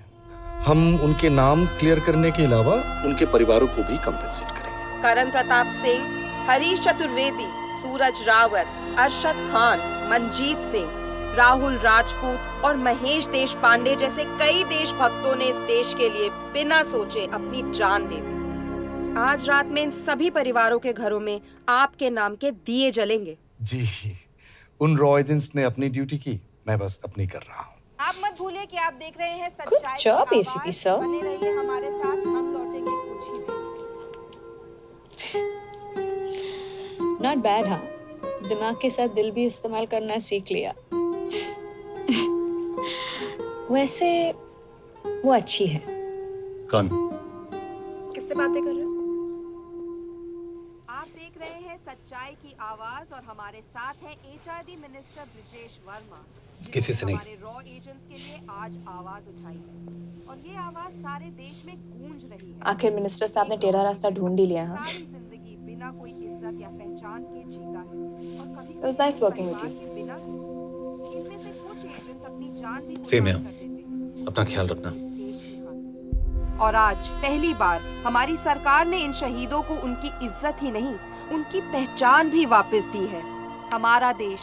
हम उनके नाम क्लियर करने के अलावा उनके परिवारों को भी कंपेंसेट करेंगे। करण प्रताप सिंह, हरीश चतुर्वेदी, सूरज रावत, अरशद खान, मनजीत सिंह, राहुल राजपूत और महेश देशपांडे जैसे कई देशभक्तों ने इस देश के लिए बिना सोचे अपनी जान दे दी। आज रात में इन सभी परिवारों के घरों में आपके नाम के दिए जलेंगे। जी, उन रॉ एजेंट्स ने अपनी ड्यूटी की, मैं बस अपनी कर रहा हूँ। आप मत भूलिए कि आप देख रहे हैं सच्चाई की job, आवाज। ACP sir. बने रहिए हमारे साथ, हम लौटेंगे कुछ ही देर। Not bad. हाँ, दिमाग के साथ दिल भी इस्तेमाल करना सीख लिया। वैसे वो अच्छी है। कौन? किससे बातें कर रहे हो? आप देख रहे हैं सच्चाई की आवाज और हमारे साथ है HRD मिनिस्टर ब्रिजेश वर्मा। किसी से नहीं। हमारे रॉ एजेंट्स के लिए आज आवाज उठाई है और ये आवाज सारे देश में गूंज रही है। आखिर मिनिस्टर साहब ने टेढ़ा रास्ता ढूंढ ही लिया। हाँ, सारी जिंदगी बिना कोई इज्जत या पहचान के जीता है और कभी It was nice working with you. बिना इनमें से कुछ एजेंट्स अपनी जान भी सेम है। कुर्बान कर देते हैं। अपना ख्याल रखना। और आज पहली बार हमारी सरकार ने इन शहीदों को उनकी इज्जत ही नहीं, उनकी पहचान भी वापस दी है। हमारा देश